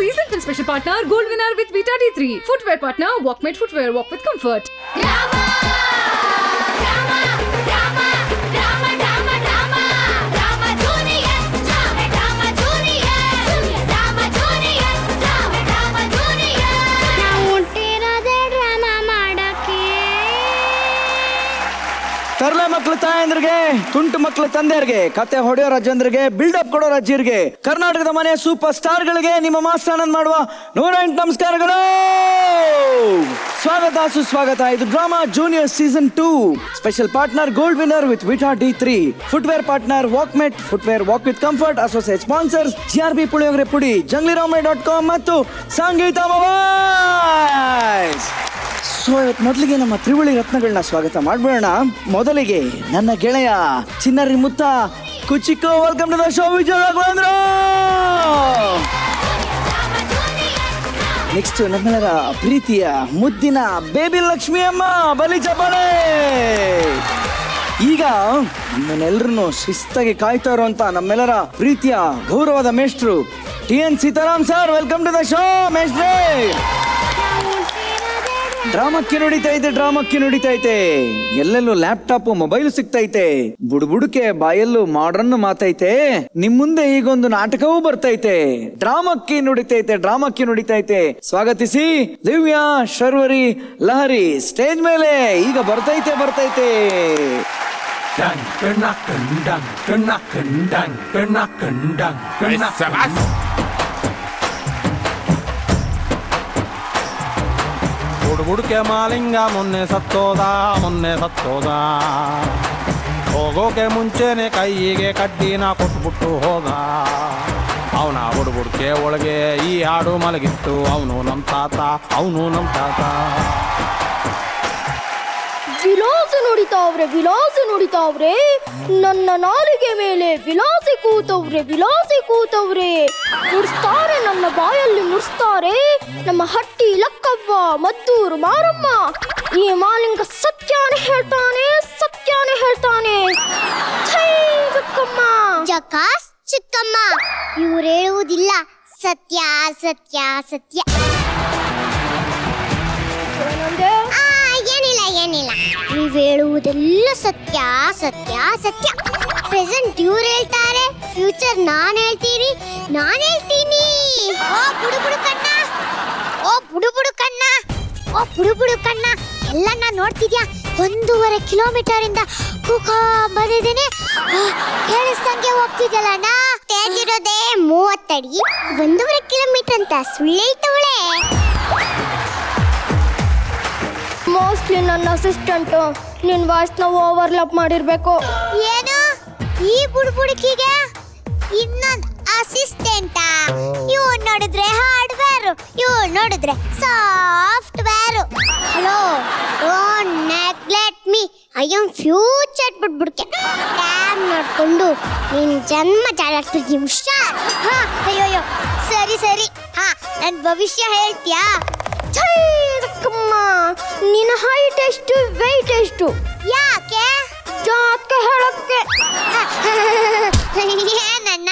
season and special partner gold winner with Vita D3. Footwear partner Walkmate Footwear, walk with comfort. ತರಲೆ ಮಕ್ಕಳು ತಾಯಂದ್ರಿಗೆ, ತುಂಟು ಮಕ್ಕಳು ತಂದೆಯರಿಗೆ, ಕತೆ ಹೊಡೆಯೋ ರಾಜಂದ್ರಿಗೆ, build up ಕೊಡೋ ರಾಜ್ಯರಿಗೆ, ಕರ್ನಾಟಕದ ಮನೆಯ ಸೂಪರ್ ಸ್ಟಾರ್ ಗಳಿಗೆ ನಿಮ್ಮ ಮಾಸ್ಟರ್ ಆನಂದ್ ಮಾಡುವ 108 ನಮಸ್ಕಾರಗಳು. ಸ್ವಾಗತ ಸುಸ್ವಾಗತ. ಇದು drama junior season 2. Special partner gold winner with Vita D3. Footwear partner Walkmate footwear, walk with comfort. Associate sponsors GRB puliyogare ಪುಡಿ, ಜಂಗ್ಲಿರಾಮೆ.com ಮತ್ತು ಸಂಗೀತ ಮೊಬೈಲ್ಸ್. ಸೊ ಇವತ್ತು ಮೊದಲಿಗೆ ನಮ್ಮ ತ್ರಿವಳಿ ರತ್ನಗಳನ್ನ ಸ್ವಾಗತ ಮಾಡ್ಬೇಡ. ಮೊದಲಿಗೆ ನನ್ನ ಗೆಳೆಯ ಚಿನ್ನರಿ ಮುತ್ತ ಕುಚಿಕೋ, welcome to the show Vijaya Raghavendra. Next ನಮ್ಮೆಲ್ಲರ ಪ್ರೀತಿಯ ಮುದ್ದಿನ ಬೇಬಿ ಲಕ್ಷ್ಮಿ ಅಮ್ಮ, ಬಲಿ ಚಪ್ಪಾಳೆ. ಈಗ ನಮ್ಮನ್ನೆಲ್ಲರನ್ನು ಶಿಸ್ತಾಗಿ ಕಾಯ್ತಾ ಇರುವಂತ ನಮ್ಮೆಲ್ಲರ ಪ್ರೀತಿಯ ಗೌರವದ ಮೇಷ್ಟ್ರು TN Seetharam sir, welcome to the show ಮೇಷ್ಟ್ರೇ. ಡ್ರಾಮಕ್ಕೆ ನುಡಿತೈತೆ, ಎಲ್ಲೆಲ್ಲೂ ಲ್ಯಾಪ್ಟಾಪ್ ಮೊಬೈಲ್ ಸಿಗ್ತೈತೆ, ಬುಡುಬುಡುಕೆ ಬಾಯಲ್ಲೂ ಮಾಡ್ರನ್ ಮಾತೈತೆ, ನಿಮ್ ಮುಂದೆ ಈಗೊಂದು ನಾಟಕವೂ ಬರ್ತೈತೆ. ಡ್ರಾಮಕ್ಕೆ ನುಡಿತೈತೆ. ಸ್ವಾಗತಿಸಿ ದಿವ್ಯಾ ಶರ್ವರಿ ಲಹರಿ ಸ್ಟೇಜ್ ಮೇಲೆ. ಈಗ ಬರ್ತೈತೆ. ಬುಡುಬುಡುಕೆ ಮಾಲಿಂಗ ಮೊನ್ನೆ ಸತ್ತೋದ, ಹೋಗೋಕೆ ಮುಂಚೆನೆ ಕೈಗೆ ಕಡ್ಡಿನ ಕೊಟ್ಬಿಟ್ಟು ಹೋದ. ಅವನ ಬುಡುಬುಡುಕೆ ಒಳಗೆ ಈ ಹಾಡು ಮಲಗಿತ್ತು. ಅವನು ನಮ್ಮ ತಾತ. ವಿಲಾಸಿ ನುಡಿತಾವ್ರೆ ನನ್ನ ನಾಲಿಗೆ ಮೇಲೆ, ವಿಲಾಸಿ ಕೂತವ್ರೆ. ನುಡಿಸ್ತಾರೆ ನನ್ನ ಬಾಯಲ್ಲಿ, ನುಡಿಸ್ತಾರೆ ನಮ್ಮ ಹಟ್ಟಿ ಲಕ್ಕವ್ವ, ಮದ್ದೂರು ಮಾರಮ್ಮ. ಈ ಮಾಲಿಂಗ ಸತ್ಯಾನೇ ಹೇಳ್ತಾನೆ. ಜಕಾಸ್ ಚಿಕ್ಕಮ್ಮ, ಇವ್ರು ಹೇಳುವುದಿಲ್ಲ ಸತ್ಯ. ಏನಿಲ್ಲ, ನೀವ್ ಹೇಳುವುದೆಲ್ಲ ಸತ್ಯ. ಪ್ರೆಸೆಂಟ್ ಇವ್ರು ಹೇಳ್ತಾರೆ, ಫ್ಯೂಚರ್ ನಾನ್ ಹೇಳ್ತೀನಿ. ಓ ಬುಡು ಕಣ್ಣ, ಎಲ್ಲ ನಾನ್ ನೋಡ್ತಿದ್ಯಾ. 1.5 ಕಿಲೋಮೀಟರ್ ಇಂದ ಕೂಕಾ ಬಂದಿದ್ದೀನಿ, ಕೇಳಿಸ್ದಂಗೆ ಹೋಗ್ತಿದ್ದಲ್ಲ. ನಾ ಸ್ಟೇಜ್ ಇರೋದೇ 30 ಅಡಿ, 1.5 ಕಿಲೋಮೀಟರ್ ಅಂತ ಸುಳ್ಳು ಹೇಳ್ತವಳೆ. ಮೋಸ್ಟ್ಲಿ ನನ್ನ ಅಸಿಸ್ಟೆಂಟ್ ನಿನ್ ವಾಯ್ಸ್ನ ಓವರ್ಲಾಪ್ ಮಾಡಿರ್ಬೇಕು. ಏನು ಈ ಬುಡುಬುಡುಕಿಗೆ ಇನ್ನೊಂದು ಅಸಿಸ್ಟೆಂಟಾ? ಇವ್ರು ನೋಡಿದ್ರೆ ಹಾರ್ಡ್ವೇರ್, ಇವ್ರು ನೋಡಿದ್ರೆ software. Hello, don't neglect me. I am future ಬುಡುಬುಡುಕೆ. ಟೈಮ್ ನೋಡ್ಕೊಂಡು ನಿನ್ ಜನ್ಮ ಜಾಲಾಡ್ತಿದ್ದಿ ಹುಷಾರ್. ಅಯ್ಯೋ ಸರಿ. ನನ್ ಭವಿಷ್ಯ ಹೇಳ್ತೀಯಾ? ನಿನ್ನ ಹೈಟ್ ಎಷ್ಟು, ವೆಯ್ಟ್ ಎಷ್ಟು? ಯಾಕೆ ಜಾತಕ ಹೇಳಕ್ಕೆ? ಏನನ್ನ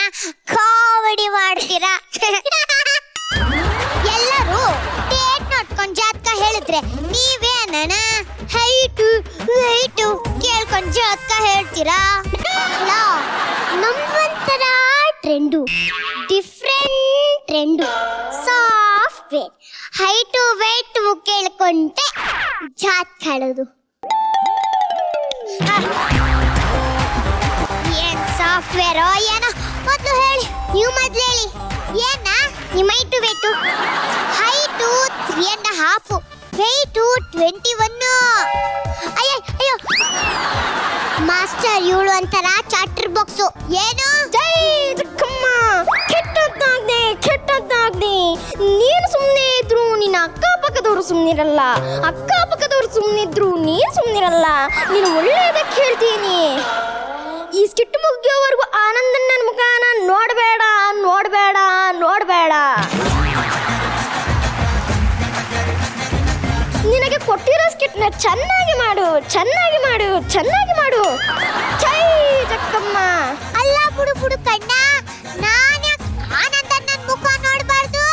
ಕಾಮಿಡಿ ಮಾಡ್ತೀರಾ? ಎಲ್ಲರೂ ಡೇಟ್ ನೋಡ್ಕೊಂಡು ಜಾತಕ ಹೇಳಿದ್ರೆ ನೀವೇನ ಹೈಟು ವೆಯ್ಟು ಕೇಳ್ಕೊಂಡು ಜಾತಕ ಹೇಳ್ತೀರಾ? ನಮ್ಮಂತರ trend, different trend. Software height weight ಕೇಳ್ಕೊಂಡೆ ಜಾತಕ ಹೇಳೋದು. ಏನ್ ಸಾಫ್ಟ್ವೇರೋ ಏನೋ, ಮೊದಲು ಹೇಳಿ. ನೀವು ಮೊದಲು ಹೇಳಿ, ಏನ ನಿಮ್ಮ ಹೈಟು ವೆಯ್ಟು? Height 3.5, weight 21. ಅಯ್ಯೋ ಮಾಸ್ಟರ್, ಇವಳು ಅಂತಾರ ಚಾಟರ್ ಬಾಕ್ಸು. ಏನು ಕೆಟ್ಟದ್ದಾಗ್ದೆ. ನೀನು ಸುಮ್ಮನೆ ಇದ್ರು ನಿನ್ನ ಅಕ್ಕಪಕ್ಕದವ್ರು ಸುಮ್ಮನಿರಲ್ಲ, ಅಕ್ಕಪಕ್ಕದವ್ರು ಸುಮ್ಮನಿದ್ರು ನೀನು ಸುಮ್ಮನಿರಲ್ಲ. ನೀನು ಒಳ್ಳೆಯದಕ್ಕೆ ಹೇಳ್ತೀನಿ. ಈ ಸ್ಕಿಟ್ ಮುಗಿಯೋವರೆಗೂ ಆನಂದನ್ ನನ್ನ ಮುಖಾನ ನೋಡಬೇಡ. ನಿನಗೆ ಕೊಟ್ಟಿರೋ ಸ್ಕಿಟ್ನ ಚೆನ್ನಾಗಿ ಮಾಡು. ಜೈ ಜಕ್ಕಮ್ಮ. ಅಲ್ಲ ಬುಡು ಕಣ್ಣ, ನಾನ್ಯಾಕೆ ಆನಂದನ್ ನನ್ನ ಮುಖ ನೋಡಬಾರ್ದು?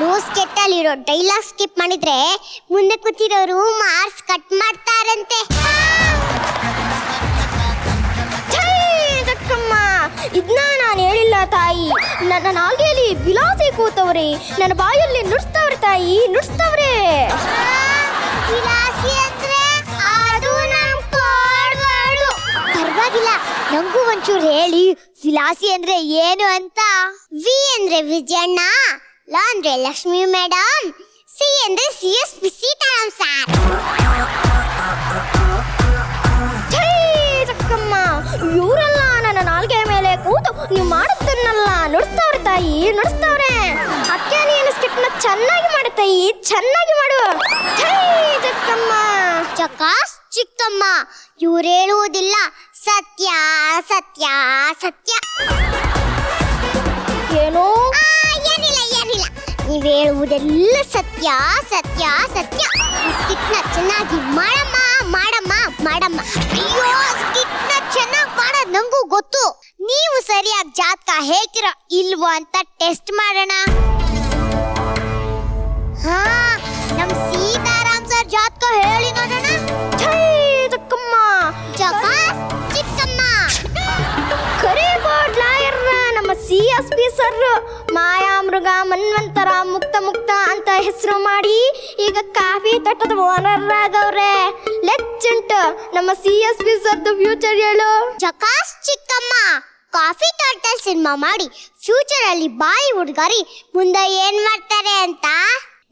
ನಾನು ಸ್ಕೆಟ್ಟಲ್ಲಿರೋ ಡೈಲಾಗ್ ಸ್ಕಿಪ್ ಮಾಡಿದ್ರೆ ಮುಂದೆ ಕೂತಿರೋರು ಮಾರ್ಕ್ಸ್ ಕಟ್ ಮಾಡ್ತಾರಂತೆ. ಇದನ್ನ ನಾನು ಹೇಳಿಲ್ಲ ತಾಯಿ. ನನ್ನ ನಾಲ್ಗೆಯಲ್ಲಿ ವಿಲಾಸಿ ಕೂತವ್ರೆ, ನನ್ನ ಬಾಯಲ್ಲಿ ನುಡ್ಸ್ತವ್ರೆ ತಾಯಿ, ನುಡ್ಸ್ತವ್ರೆ. ವಿಲಾಸಿ ಅಂದ್ರೆ ಅದು ನಮ್ ಕೋಡ್ವಾಡು. ಪರವಾಗಿಲ್ಲ, ನಂಗೂ ಒಂಚೂರು ಹೇಳಿ ವಿಲಾಸಿ ಅಂದ್ರೆ ಏನು ಅಂತ. ವಿ ಅಂದ್ರೆ ವಿಜಯಣ್ಣ, ಲ ಅಂದ್ರೆ ಲಕ್ಷ್ಮಿ ಮೇಡಮ್, ಸಿ ಅಂದ್ರೆ CSP ಸೀತಾರಾಮ್ ಸಾರ್. ಇವರೆಲ್ಲ ನನ್ನ ನಾಲ್ಗೆ ಮೇಲೆ ಕೂತು ನೀವು ಮಾಡುತ್ತನ್ನೆಲ್ಲ ನುಡ್ಸ್ತವ್ರೆ ತಾಯಿ, ನುಡ್ಸ್ತವ್ರೆ. ಅಕ್ಕೆ ನೀನು ಸ್ಕಿಟ್ನ ಚೆನ್ನಾಗಿ ಮಾಡು ತಾಯಿ, ಚೆನ್ನಾಗಿ ಮಾಡು. ಚಿಕ್ಕಮ್ಮ ಚಕಾಸ್ ಚಿಕ್ಕಮ್ಮ, ಇವ್ರು ಹೇಳುವುದಿಲ್ಲ ಸತ್ಯ ಸತ್ಯ ಸತ್ಯ. ಏನು? ಏನಿಲ್ಲ ಏನಿಲ್ಲ, ನೀವ್ ಹೇಳುವುದೆಲ್ಲ ಸತ್ಯ ಸತ್ಯ ಸತ್ಯ. ಸ್ಕಿಟ್ನ ಚೆನ್ನಾಗಿ ಮಾಡಮ್ಮ ಮಾಡಮ್ಮ ಮಾಡಮ್ಮ. ಅಯ್ಯೋ, ಸ್ಕಿಟ್ನ ಚೆನ್ನಾಗಿ ಮಾಡೋದ್ ನಂಗೂ ಗೊತ್ತು. ನೀವು ಸರಿಯಾಗಿ ಜಾತಕ ಹೇಳ್ತೀರಾ ಇಲ್ವೋ ಅಂತ ಟೆಸ್ಟ್ ಮಾಡೋಣ. ಹಾ, ನಮ್ ಸೀತಾರಾಮ್ ಸರ್ ಜಾತಕ ಹೇಳಿ ನೋಡೋಣ. ಚಿಕ್ಕಮ್ಮ ಚಕಾಸ್ ಚಿಕ್ಕಮ್ಮ. ಕರಿ ಬೋರ್ಡ್ ಲಾಯರ್ ನಮ್ಮ CSP ಸರ್ ಮಾಯಾಮೃಗ ಮನ್ವಂತರ ಮುಕ್ತ ಮುಕ್ತ ಅಂತ ಹೆಸರು ಮಾಡಿ ಈಗ ಕಾಫಿ ತಟ್ಟದ ಓನರ್ ಆಗವ್ರೆ. ಲೆಚ್ಚುಂಟು ನಮ್ಮ CSP ಸರ್ದು ಫ್ಯೂಚರ್ ಹೇಳು. ಚಕಾಸ್ ಚಿಕ್ಕಮ್ಮ, ಕಾಫಿ ತೋಟದಲ್ಲಿ ಸಿನಿಮಾ ಮಾಡಿ ಫ್ಯೂಚರ್ ಅಲ್ಲಿ ಬಾಯಿ ಹುಡುಗಾರಿ ಮುಂದೆ ಏನ್ ಮಾಡ್ತಾರೆ ಅಂತ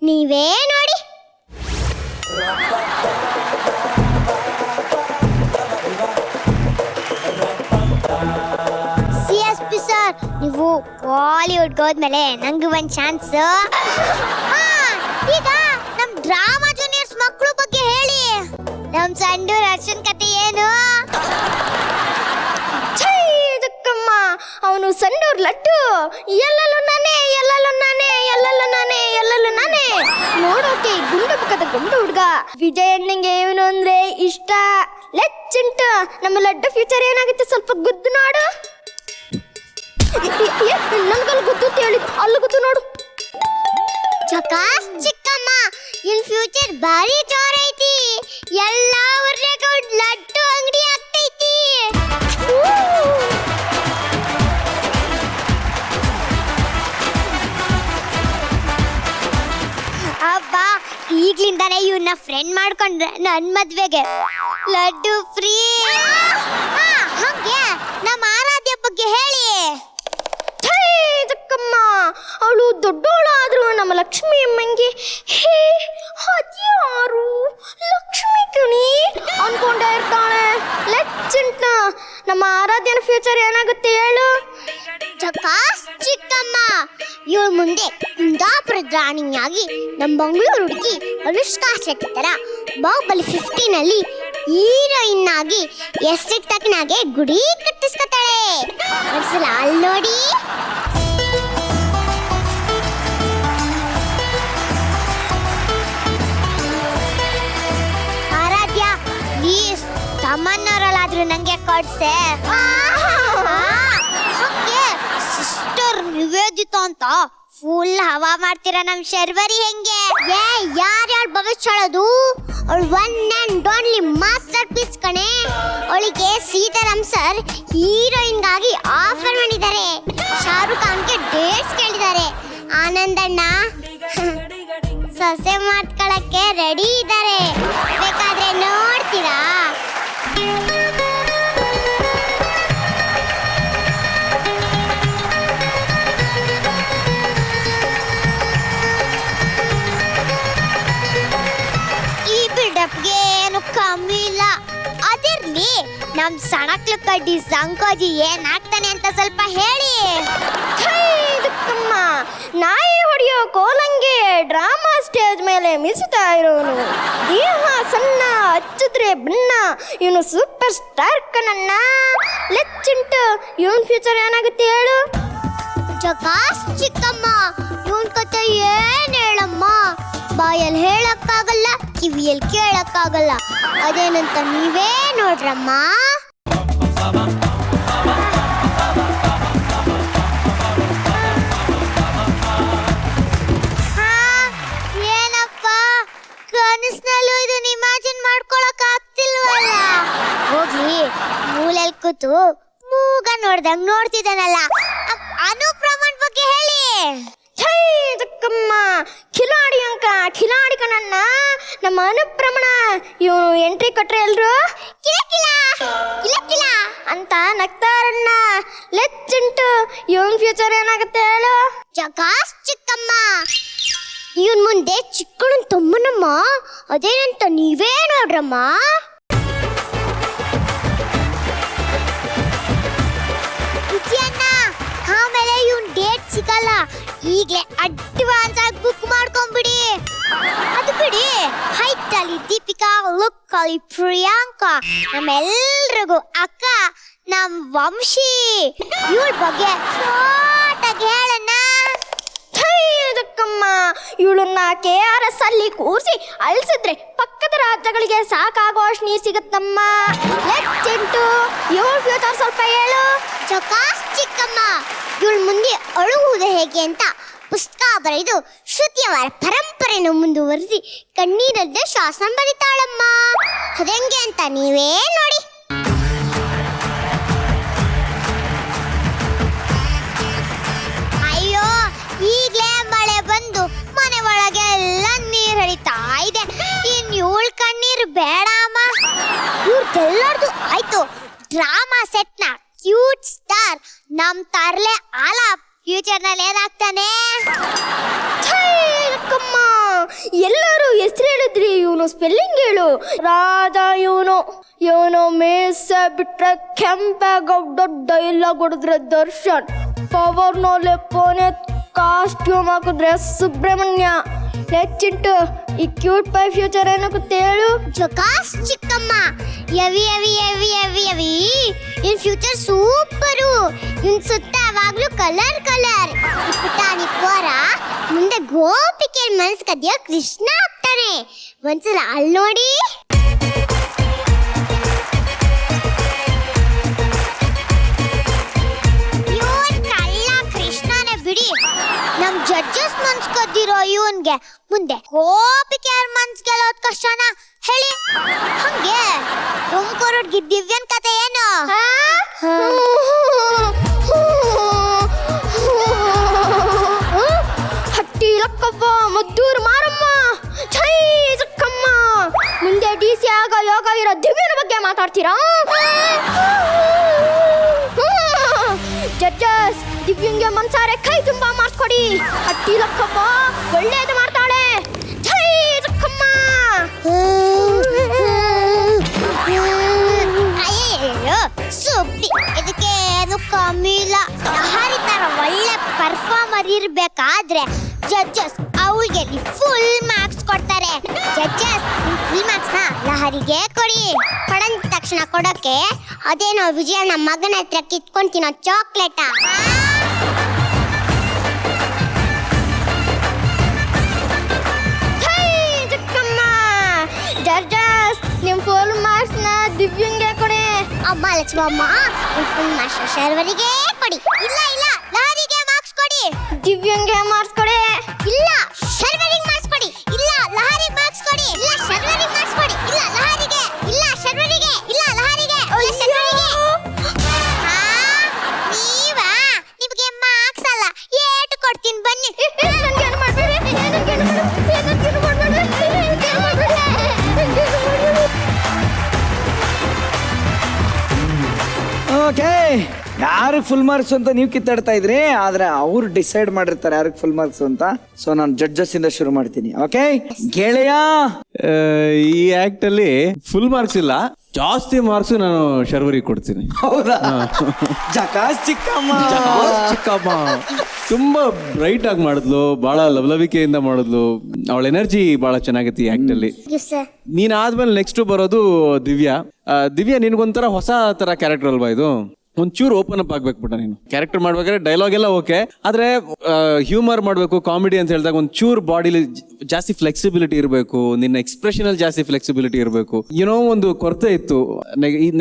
ನೀವೇ ನೋಡಿ. CSP ಸರ್, ನೀವು ಬಾಲಿವುಡ್ಗೆ ಹೋದ್ಮೇಲೆ ನಂಗೆ ಒಂದ್ ಚಾನ್ಸ್. ಈಗ ನಮ್ ಡ್ರಾಮಾ ಜೂನಿಯರ್ಸ್ ಮಕ್ಕಳು ಬಗ್ಗೆ ಹೇಳಿ. ನಮ್ ಸಂಡೂರ್ ಅರ್ಶನ್ ಕತೆ ಏನು? ಚಿಕ್ಕಮ್ಮ, ಅವನು ಸಂಡೂರ್ ಲಡ್ಡು, ಎಲ್ಲಲ್ಲೂ ನಾನೇ ಎಲ್ಲಲ್ಲೂ ನಾನೇ ಎಲ್ಲಲ್ಲೂ ನಾನೇ ಎಲ್ಲಲ್ಲೂ ನಾನೇ. ನೋಡೋಕೆ ಗುಂಡು ಮುಖದ ಗುಂಡು ಹುಡುಗ. ವಿಜಯಣ್ಣಂಗೆ ಏನು ಅಂದ್ರೆ ಇಷ್ಟ. ಲೆಚ್ಚುಂಟು ನಮ್ಮ ಲಡ್ಡು ಫ್ಯೂಚರ್ ಏನಾಗುತ್ತೆ ಸ್ವಲ್ಪ ಗುದ್ದು ನೋಡು. ನನ್ಗಲ್ಲಿ ಗುದ್ದು ಅಂತ ಹೇಳಿದ್ದು, ಅಲ್ಲಿ ಗುದ್ದು ನೋಡು. ಚಕಾಸ್ ಚಿಕ್ಕಮ್ಮ, ಇನ್ ಫ್ಯೂಚರ್ ಬಾರಿ ಜೋರ್ ಐತಿ. ಎಲ್ಲ ಊರ್ನಾಗ ಲಡ್ಡು ಅಂಗಡಿ ಆಗ್ತೈತಿ. ಅಬ್ಬಾ, ಈಗ್ಲಿಂದಾನೇ ಇವನ್ನ ಫ್ರೆಂಡ್ ಮಾಡ್ಕೊಂಡ್ರೆ ನನ್ ಮದ್ವೆಗೆ ಲಡ್ಡು ಫ್ರೀ. ಹಂಗೆ ನಮ್ಮ ಆರಾಧ್ಯ ಬಗ್ಗೆ ಹೇಳಿ. ಚಿಕ್ಕಮ್ಮ, ಅವಳು ದೊಡ್ಡವಳು ಆದ್ರೂ ನಮ್ಮ ಲಕ್ಷ್ಮಿ ಅಮ್ಮಂಗೆ ಹೇ ಅದ್ಯಾರು ಲಕ್ಷ್ಮಿ ಕಣಿ ಅನ್ಕೊಂಡೇ ಇರ್ತಾಳೆ. ಲೆಚ್ಚುಂಟ ನಮ್ಮ ಆರಾಧ್ಯನ ಫ್ಯೂಚರ್ ಏನಾಗುತ್ತೆ ಹೇಳು. ಚಕಾಸ್ ಚಿಕ್ಕಮ್ಮ, ಇವಳು ಮುಂದೆ ಕುಂದಾಪುರದ ರಾಣಿಯಾಗಿ ನಮ್ಮ ಮಂಗಳೂರು ಹುಡುಗಿ ಅನುಷ್ಕಾ ಶೆಟ್ಟಿ ತರ ಬಾಹುಬಲಿ 15 ಹೀರೋಯಿನ್ ಆಗಿ ಎಸ್ಟೇಟ್ ತಕ್ಕನಾಗೆ ಗುಡಿ ಕಟ್ಟಿಸ್ಕೊತಾಳೆ. ಒಂದ್ಸಲ ಅಲ್ಲಿ ನೋಡಿ. ಆರಾಧ್ಯ, ಪ್ಲೀಸ್ ತಮ್ಮನ್ನವರಲ್ಲಾದ್ರೂ ನಂಗೆ ಕೊಡ್ಸೆ. ಸಿಸ್ಟರ್ ನಿವೇದಿತಾ ಅಂತ ಫುಲ್ ಹವಾ ಮಾಡ್ತೀರಾ ನಮ್ ಶರ್ವರಿ ಹೆಂಗೆ? ಯಾರ್ಯಾರು ಭವಿಷ್ಯ ಹೇಳೋದು? ಅವಳು one and only masterpiece ಕಣೆ. ಅವಳಿಗೆ ಸೀತಾರಾಮ್ ಸರ್ ಹೀರೋಯಿನ್ಗಾಗಿ ಆಫರ್ ಮಾಡಿದ್ದಾರೆ. ಶಾರುಖ್ ಖಾನ್ಗೆ ಡೇಟ್ಸ್ ಕೇಳಿದ್ದಾರೆ. ಆನಂದಣ್ಣ ಸೊಸೆ ಮಾಡ್ಕೊಳಕ್ಕೆ ರೆಡಿ ಇದ್ದಾರೆ. ಬೇಕಾದ್ರೆ ನೋಡ್ತೀರಾ? ಈ ಬಿಲ್ಡಪ್ಗೆ ಏನು ಕಮ್ಮಿ ಇಲ್ಲ. ಅದಿರ್ಲಿ, ನಮ್ ಸಣಕ್ಲು ಕಡ್ಡಿ ಸಂಕೋಜಿ ಏನಾಗ್ತಾನೆ ಅಂತ ಸ್ವಲ್ಪ ಹೇಳಿ. ಚಿಕ್ಕಮ್ಮ, ನಾಯಿ ಹೊಡೆಯೋ ಕೋಲಂಗೆ ಡ್ರಾಮಾ ಸ್ಟೇಜ್ ಮೇಲೆ ಮಿಸುತ್ತಾ ಇರೋನು. ದೇಹ ಸಣ್ಣ, ಹಚ್ಚಿದ್ರೆ ಬಣ್ಣ. ಇವನು ಸೂಪರ್ ಸ್ಟಾರ್ ಕಣಣ್ಣ. ಲೆಚ್ಚುಂಟು, ಇವನ್ ಫ್ಯೂಚರ್ ಏನಾಗುತ್ತೆ ಹೇಳು. ಚಕಾಸ್ ಚಿಕ್ಕಮ್ಮ, ಇವನ್ ಕತೆ ಏನ್ ಹೇಳಮ್ಮ? ಬಾಯಲ್ಲಿ ಹೇಳಕ್ಕಾಗಲ್ಲ, ಕಿವಿಯಲ್ಲಿ ಕೇಳಕ್ಕಾಗಲ್ಲ. ಅದೇನಂತ ನೀವೇ ನೋಡ್ರಮ್ಮ. ಹಾ, ಬಂತು ಮೂಗ ನೋಡ್ದಂಗ್ ನೋಡ್ತಿದ್ದಾನಲ್ಲ ಅನುಪ್ರಮಣ್ ಬಗ್ಗೆ ಹೇಳಿ. ಛೈ ಜಕ್ಕಮ್ಮ, ಕಿಲಾಡಿ ಅಂಕ ಕಿಲಾಡಿ ಕಣಣ್ಣ ನಮ್ಮ ಅನುಪ್ರಮಣ. ಇವನು ಎಂಟ್ರಿ ಕೊಟ್ರೆ ಎಲ್ರು ಕಿಲ ಕಿಲ ಕಿಲ ಕಿಲ ಅಂತ ನಗ್ತಾರಣ್ಣ. ಲೆಚ್ಚುಂಟು. ಇವನ್ ಫ್ಯೂಚರ್ ಏನಾಗುತ್ತೆ ಹೇಳು? ಜಗಾಸ್ ಚಿಕ್ಕಮ್ಮ. ಇವನ್ ಮುಂದೆ ಚಿಕ್ಕಣನ್ ತಮ್ಮನಮ್ಮ, ಅದೇನಂತ ನೀವೇ ನೋಡ್ರಮ್ಮ. ವಿಜಯಣ್ಣ, ಆಮೇಲೆ ಇವನ್ ಡೇಟ್ ಸಿಗಲ್ಲ, ಈಗಲೇ ಅಡ್ವಾನ್ಸ್ ಆಗಿ ಬುಕ್ ಮಾಡ್ಕೊಂಡ್ಬಿಡಿ. ಅದು ಬಿಡಿ, ಹೈಟ್ ಅಲ್ಲಿ ದೀಪಿಕಾ, ಲುಕ್ ಅಲ್ಲಿ ಪ್ರಿಯಾಂಕಾ, ನಮ್ಮೆಲ್ರಿಗೂ ಅಕ್ಕ ನಮ್ ವಂಶಿ. ಇವಳ ಬಗ್ಗೆ ಶಾರ್ಟಾಗಿ ಹೇಳಣ್ಣ. ಜಕ್ಕಮ್ಮ, ಇವಳನ್ನ KRS ಅಲ್ಲಿ ಕೂರಿಸಿ ಅಳಿಸಿದ್ರೆ ಪಕ್ಕದ ರಾಜ್ಯಗಳಿಗೆ ಸಾಕಾಗೋಷ್ಟು ನೀರು ಸಿಗುತ್ತಮ್ಮ. ಲೆಚ್ಚೆಂಟು. ಇವಳ ಫ್ಯೂಚರ್ ಸ್ವಲ್ಪ ಹೇಳು. ಜಕಾಸ್ ಚಿಕ್ಕಮ್ಮ, ಇವಳ ಮುಂದೆ ಅಳುವುದು ಹೇಗೆ ಅಂತ ಪುಸ್ತಕ ಬರೆದು ಶ್ರುತಿಯವರ ಪರಂಪರೆಯನ್ನು ಮುಂದುವರಿಸಿ ಕಣ್ಣೀರಲ್ಲದೆ ಶಾಸನ ಬರಿತಾಳಮ್ಮ. ಅದೆಂಗೆ ಅಂತ ನೀವೇ ನೋಡಿ. ಅಯ್ಯೋ, ಈಗಲೇ ಮಳೆ ಬಂದು ಮನೆ ಒಳಗೆಲ್ಲ ನೀರು ಹರಿತಾ ಇದೆ. ಇನ್ ಇವಳ ಕಣ್ಣೀರು ಬೇಡ ಅಮ್ಮ. ಇವ್ರದ್ದೆಲ್ಲರದು ಆಯ್ತು. ಡ್ರಾಮಾ ಸೆಟ್ನ ಕ್ಯೂಟ್ ಸ್ಟಾರ್ ನಮ್ ತರ್ಲೆ ಆಲ ಫ್ಯೂಚರ್ ನಲ್ಲಿ ಏನಾಗ್ತಾನೆ? ಅಕ್ಕಮ್ಮ, ಎಲ್ಲರೂ ಹೆಸರು ಹೇಳಿದ್ರಿ, ಇವನು ಸ್ಪೆಲ್ಲಿಂಗ್ ಹೇಳು. ರಾಜ ಇವನು ಮೇಸ ಬಿಟ್ರೆ ಕೆಂಪೇಗೌಡ, ಡೈಲಾಗ್ ಹೊಡೆದ್ರೆ ದರ್ಶನ್, ಪವರ್ ನೋಲೆ ಪೋನೆ, ಕಾಸ್ಟ್ಯೂಮ್ ಹಾಕಿದ್ರೆ ಸುಬ್ರಹ್ಮಣ್ಯ. ಹೆಚ್ಚಿಂಟು. ಈ ಕ್ಯೂಟ್ ಪೈ ಫ್ಯೂಚರ್ ಏನಾಗುತ್ತೆ ಹೇಳು? ಜಕಾಸ್ ಚಿಕ್ಕಮ್ಮ, ಯವಿ ಯವಿ ಯವಿ ಯವಿ ಯವಿ ಇನ್ ಫ್ಯೂಚರ್ ಸೂಪರು. ಇನ್ ಸುತ್ತ ಯಾವಾಗ್ಲೂ ಕಲರ್ ಕಲರ್. ಪುಟಾಣಿ ಪೋರ ಮುಂದೆ ಗೋಪಿಕೆ ಮನಸ್ ಕದಿಯೋ ಕೃಷ್ಣ ಆಗ್ತಾನೆ. ಒಂದ್ಸಲ ಅಲ್ಲಿ ನೋಡಿ. ಕೃಷ್ಣನೇ ಬಿಡಿ, ನಮ್ ಜಡ್ಜಸ್ ಮನ್ಸ್ ಕದ್ದಿರೋ ಇವನ್ಗೆ ಮುಂದೆ ಗೋಪಿಕೆ ಮನ್ಸ್ ಗೆಲ್ಲೋದ್ ಕಷ್ಟನ ಹೇಳಿ. ಹಂಗೆ ತುಮಕೂರು ದಿವ್ಯನ್ ಕತೆ ಏನು? ಹಟ್ಟಿ ಲಕ್ಕವ್ವ, ಮದ್ದೂರು ಮಾರಮ್ಮ. ಛೈ ಜಕ್ಕಮ್ಮ, ಮುಂದೆ DC ಆಗ ಯೋಗ ಇರೋ ದಿವ್ಯನ ಬಗ್ಗೆ ಮಾತಾಡ್ತೀರಾ? ಜಡ್ಜಸ್, ದಿವ್ಯಂಗೆ ಮನ್ಸಾರೆ ಕೈ ತುಂಬಾ ಮಾಡಿಸ್ಕೊಡಿ. ಹಟ್ಟಿ ಲಕ್ಕವ್ವ ಒಳ್ಳೇದು ಮಾಡ್ತಾಳೆ. ಛೈ ಜಕ್ಕಮ್ಮ. ಅಯ್ಯೋ ಸುಬ್ಬಿ, ಇದಕ್ಕೆ ಏನು ಕಮ್ಮಿ ಇಲ್ಲ. ಲಹರಿ ತರ ಒಳ್ಳೆ ಪರ್ಫಾರ್ಮರ್ ಇರ್ಬೇಕಾದ್ರೆ ಜಡ್ಜಸ್ ಅವಳಿಗೆ ಫುಲ್ ಮಾರ್ಕ್ಸ್ ಕೊಡ್ತಾರೆ. ಜಡ್ಜಸ್, ಫುಲ್ ಮಾರ್ಕ್ಸ್ ನ ಲಹರಿಗೆ ಕೊಡಿ. ಕೊಡಂದ ತಕ್ಷಣ ಕೊಡೋಕೆ ಅದೇನೋ ವಿಜಯಣ್ಣ ಮಗನ ಹತ್ರ ಕಿತ್ಕೊಂತಿನೋ ಚಾಕ್ಲೇಟ. ಜಡ್ಜಸ್, ನಿಮ್ ಫುಲ್ ಮಾರ್ಕ್ಸ್ ನ ದಿವ್ಯಂಗೆ ಕೊಡಿ. ಅಮ್ಮ ಲಕ್ಷ್ಮಮ್ಮ, ಫುಲ್ ಮಾರ್ಕ್ಸ್ ಶರ್ವರಿಗೆ ಕೊಡಿ. ಇಲ್ಲ ಇಲ್ಲ, ಲಹರಿಗೆ ಮಾರ್ಕ್ಸ್ ಕೊಡಿ. ದಿವ್ಯಂಗೆ ಮಾರ್ಕ್ಸ್ ಕೊಡಿ. ಇಲ್ಲ, ಶರ್ವರಿಗೆ ಮಾರ್ಕ್ಸ್ ಕೊಡಿ. ಇಲ್ಲ, ಲಹರಿಗೆ ಮಾರ್ಕ್ಸ್ ಕೊಡಿ. ಇಲ್ಲ, ಶರ್ವರಿಗೆ ಮಾರ್ಕ್ಸ್ ಕೊಡಿ. ಇಲ್ಲ, ಲಹರಿಗೆ. ಇಲ್ಲ, ಶರ್ವರಿಗೆ. ಇಲ್ಲ, ಲಹರಿಗೆ. ಇಲ್ಲ, ಶರ್ವರಿಗೆ. ನೀವಾ? ನಿಮಗೆ ಮಾರ್ಕ್ಸ್ ಅಲ್ಲ, ಏಟು ಕೊಡ್ತೀನಿ ಬನ್ನಿ. ನನ್ಗೇನು ಮಾಡ್ಬೇಡಿ. ಓಕೆ, ಯಾರಿಗೆ ಫುಲ್ ಮಾರ್ಕ್ಸ್ ಅಂತ ನೀವು ಕಿತ್ತಾಡ್ತಾ ಇದ್ರಿ, ಆದ್ರೆ ಅವ್ರು ಡಿಸೈಡ್ ಮಾಡಿರ್ತಾರೆ ಯಾರಿಗೆ ಫುಲ್ ಮಾರ್ಕ್ಸ್ ಅಂತ. ಸೊ ನಾನು ಜಡ್ಜಸ್ ಇಂದ ಶುರು ಮಾಡ್ತೀನಿ. ಓಕೆ ಗೆಳೆಯ, ಈ ಆಕ್ಟ್ ಅಲ್ಲಿ ಫುಲ್ ಮಾರ್ಕ್ಸ್ ಇಲ್ಲ, ಜಾಸ್ತಿ ಮಾರ್ಕ್ಸ್ ನಾನು ಶರ್ವರಿಗೆ ಕೊಡ್ತೀನಿ. ಹೌದಾ? ಜಕಾಸ್ ಚಿಕ್ಕಮ್ಮ. ಚಿಕ್ಕಮ್ಮ ತುಂಬಾ ಬ್ರೈಟ್ ಆಗಿ ಮಾಡಿದ್ಲು, ಬಹಳ ಲವಲವಿಕೆಯಿಂದ ಮಾಡಿದ್ಲು. ಅವಳ ಎನರ್ಜಿ ಬಹಳ ಚೆನ್ನಾಗಿತ್ತು ಈ ಆಕ್ಟ್ ಅಲ್ಲಿ. ನೀನ್ ಆದ್ಮೇಲೆ ನೆಕ್ಸ್ಟ್ ಬರೋದು ದಿವ್ಯಾ. ದಿವ್ಯಾ, ನಿನ್ಗೊಂಥರ ಹೊಸ ತರ ಕ್ಯಾರೆಕ್ಟರ್ ಅಲ್ವಾ ಇದು? ಒಂಚೂರು ಓಪನ್ ಅಪ್ ಆಗ್ಬೇಕು ಬಿಟ್ಟ ನೀನು. ಕ್ಯಾರೆಕ್ಟರ್ ಮಾಡ್ಬೇಕಾದ್ರೆ ಡೈಲಾಗ್ ಎಲ್ಲ ಓಕೆ, ಆದ್ರೆ ಹ್ಯೂಮರ್ ಮಾಡಬೇಕು, ಕಾಮಿಡಿ ಅಂತ ಹೇಳಿದಾಗ ಒಂಚೂರು ಬಾಡಿಲಿ ಜಾಸ್ತಿ ಫ್ಲೆಕ್ಸಿಬಿಲಿಟಿ ಇರಬೇಕು, ನಿನ್ನ ಎಕ್ಸ್ಪ್ರೆಷನ್ ಅಲ್ಲಿ ಜಾಸ್ತಿ ಫ್ಲೆಕ್ಸಿಬಿಲಿಟಿ ಇರಬೇಕು. ಏನೋ ಒಂದು ಕೊರತೆ ಇತ್ತು.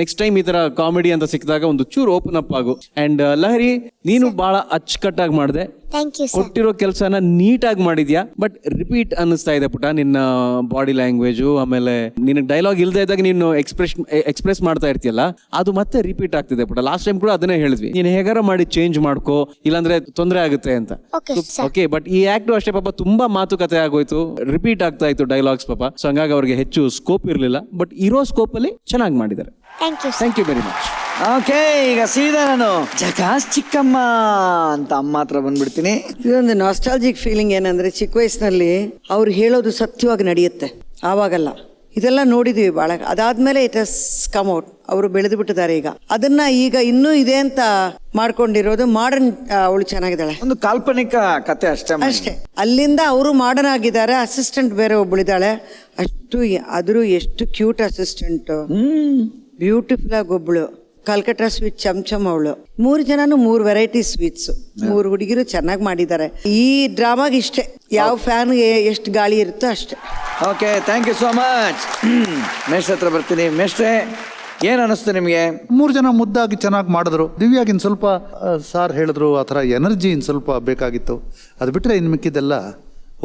ನೆಕ್ಸ್ಟ್ ಟೈಮ್ ಈ ತರ ಕಾಮಿಡಿ ಅಂತ ಸಿಕ್ಕಿದಾಗ ಒಂದು ಚೂರು ಓಪನ್ ಅಪ್ ಆಗು. ಅಂಡ್ ಲಹರಿ, ನೀನು ಬಹಳ ಅಚ್ಚುಕಟ್ಟಾಗಿ ಮಾಡಿದೆ. Thank you sir. ಕೊಟ್ಟಿರೋ ಕೆಲಸನ ನೀಟಾಗಿ ಮಾಡಿದ್ಯಾ. ಬಟ್ ರಿಪೀಟ್ ಅನ್ನಿಸ್ತಾ ಇದೆ ಪುಟ ನಿನ್ನ ಬಾಡಿ ಲ್ಯಾಂಗ್ವೇಜು. ಆಮೇಲೆ ನಿನ್ನ ಡೈಲಾಗ್ ಇಲ್ದೇ ಇದ್ದಾಗ ನೀನು ಎಕ್ಸ್ಪ್ರೆಸ್ ಮಾಡ್ತಾ ಇರ್ತೀಯಲ್ಲ, ಅದು ಮತ್ತೆ ರಿಪೀಟ್ ಆಗ್ತಿದೆ ಪುಟ. ಲಾಸ್ಟ್ ಟೈಮ್ ಕೂಡ ಅದನ್ನೇ ಹೇಳಿದ್ವಿ, ನೀನು ಹೇಗಾರ ಮಾಡಿ ಚೇಂಜ್ ಮಾಡ್ಕೋ, ಇಲ್ಲಾಂದ್ರೆ ತೊಂದರೆ ಆಗುತ್ತೆ ಅಂತ. ಓಕೆ, ಬಟ್ ಈ ಆಕ್ಟ್ ಅಷ್ಟೇ ಪಾಪ ತುಂಬಾ ಮಾತುಕತೆ ಆಗೋಯ್ತು, ರಿಪೀಟ್ ಆಗ್ತಾ ಇತ್ತು ಡೈಲಾಗ್ಸ್ ಪಾಪ. ಸೊ ಹಂಗಾಗಿ ಅವ್ರಿಗೆ ಹೆಚ್ಚು ಸ್ಕೋಪ್ ಇರಲಿಲ್ಲ. ಬಟ್ ಇರೋ ಸ್ಕೋಪ್ ಅಲ್ಲಿ ಚೆನ್ನಾಗಿ ಮಾಡಿದ್ದಾರೆ. Thank you very much. Okay, ಈಗ ಸೀದಾ ನಾನು ಜಕಾಸ್ ಚಿಕ್ಕಮ್ಮ ಅಂತ ಅಮ್ಮ ಹತ್ರ ಬಂದ್ಬಿಡ್ತೀನಿ. ಇದೊಂದು ನಾಸ್ಟಾಲಜಿಕ್ ಫೀಲಿಂಗ್. ಏನಂದ್ರೆ ಚಿಕ್ಕ ವಯಸ್ಸಿನಲ್ಲಿ ಅವ್ರು ಹೇಳೋದು ಸತ್ಯವಾಗಿ ನಡೆಯುತ್ತೆ, ಆವಾಗಲ್ಲ. ಇದೆಲ್ಲ ನೋಡಿದೀವಿ ಭಾಳ. ಅದಾದ್ಮೇಲೆ ಇಟ್ ಹಸ್ ಕಮ್ ಔಟ್. ಅವರು ಬೆಳೆದು ಬಿಟ್ಟಿದ್ದಾರೆ ಈಗ. ಅದನ್ನ ಈಗ ಇನ್ನೂ ಇದೆ ಅಂತ ಮಾಡ್ಕೊಂಡಿರೋದು ಮಾಡರ್ನ್. ಅವಳು ಚೆನ್ನಾಗಿದ್ದಾಳೆ. ಒಂದು ಕಾಲ್ಪನಿಕ ಕತೆ ಅಷ್ಟೇ. ಅಲ್ಲಿಂದ ಅವರು ಮಾಡರ್ನ್ ಆಗಿದ್ದಾರೆ. ಅಸಿಸ್ಟೆಂಟ್ ಬೇರೆ ಒಬ್ಬಳಿದ್ದಾಳೆ. ಆದ್ರೂ ಎಷ್ಟು ಕ್ಯೂಟ್ ಅಸಿಸ್ಟೆಂಟ್, ಬ್ಯೂಟಿಫುಲ್ ಆಗಿ ಒಬ್ಳು. ಕಲ್ಕಟ್ಟ ಸ್ವೀಟ್ ಚಮಚಮ್ ಅವಳು. 3 ಜನನು 3 ವೆರೈಟಿ ಸ್ವೀಟ್ಸ್. 3 ಹುಡುಗಿರು ಚೆನ್ನಾಗಿ ಮಾಡಿದ್ದಾರೆ. ಈ ಡ್ರಾಮಾಗ ಇಷ್ಟೇ, ಯಾವ ಫ್ಯಾನ್ಗೆ ಎಷ್ಟು ಗಾಳಿ ಇರುತ್ತೋ ಅಷ್ಟೇ. Okay, thank you so much. ಮೇಷ್ಟ್ರ ಹತ್ರ ಬರ್ತೀನಿ. ಮೇಷ್ಟ್ರೆ, ಏನ್ ಅನಿಸ್ತು ನಿಮಗೆ? 3 ಜನ ಮುದ್ದಾಗಿ ಚೆನ್ನಾಗಿ ಮಾಡಿದ್ರು. ದಿವ್ಯಾಗಿನ್ ಸ್ವಲ್ಪ ಸಾರ್ ಹೇಳಿದ್ರು, ಆ ಥರ ಎನರ್ಜಿ ಇನ್ ಸ್ವಲ್ಪ ಬೇಕಾಗಿತ್ತು. ಅದು ಬಿಟ್ಟರೆ ಇನ್ನು ಮಿಕ್ಕಿದ್ದೆಲ್ಲ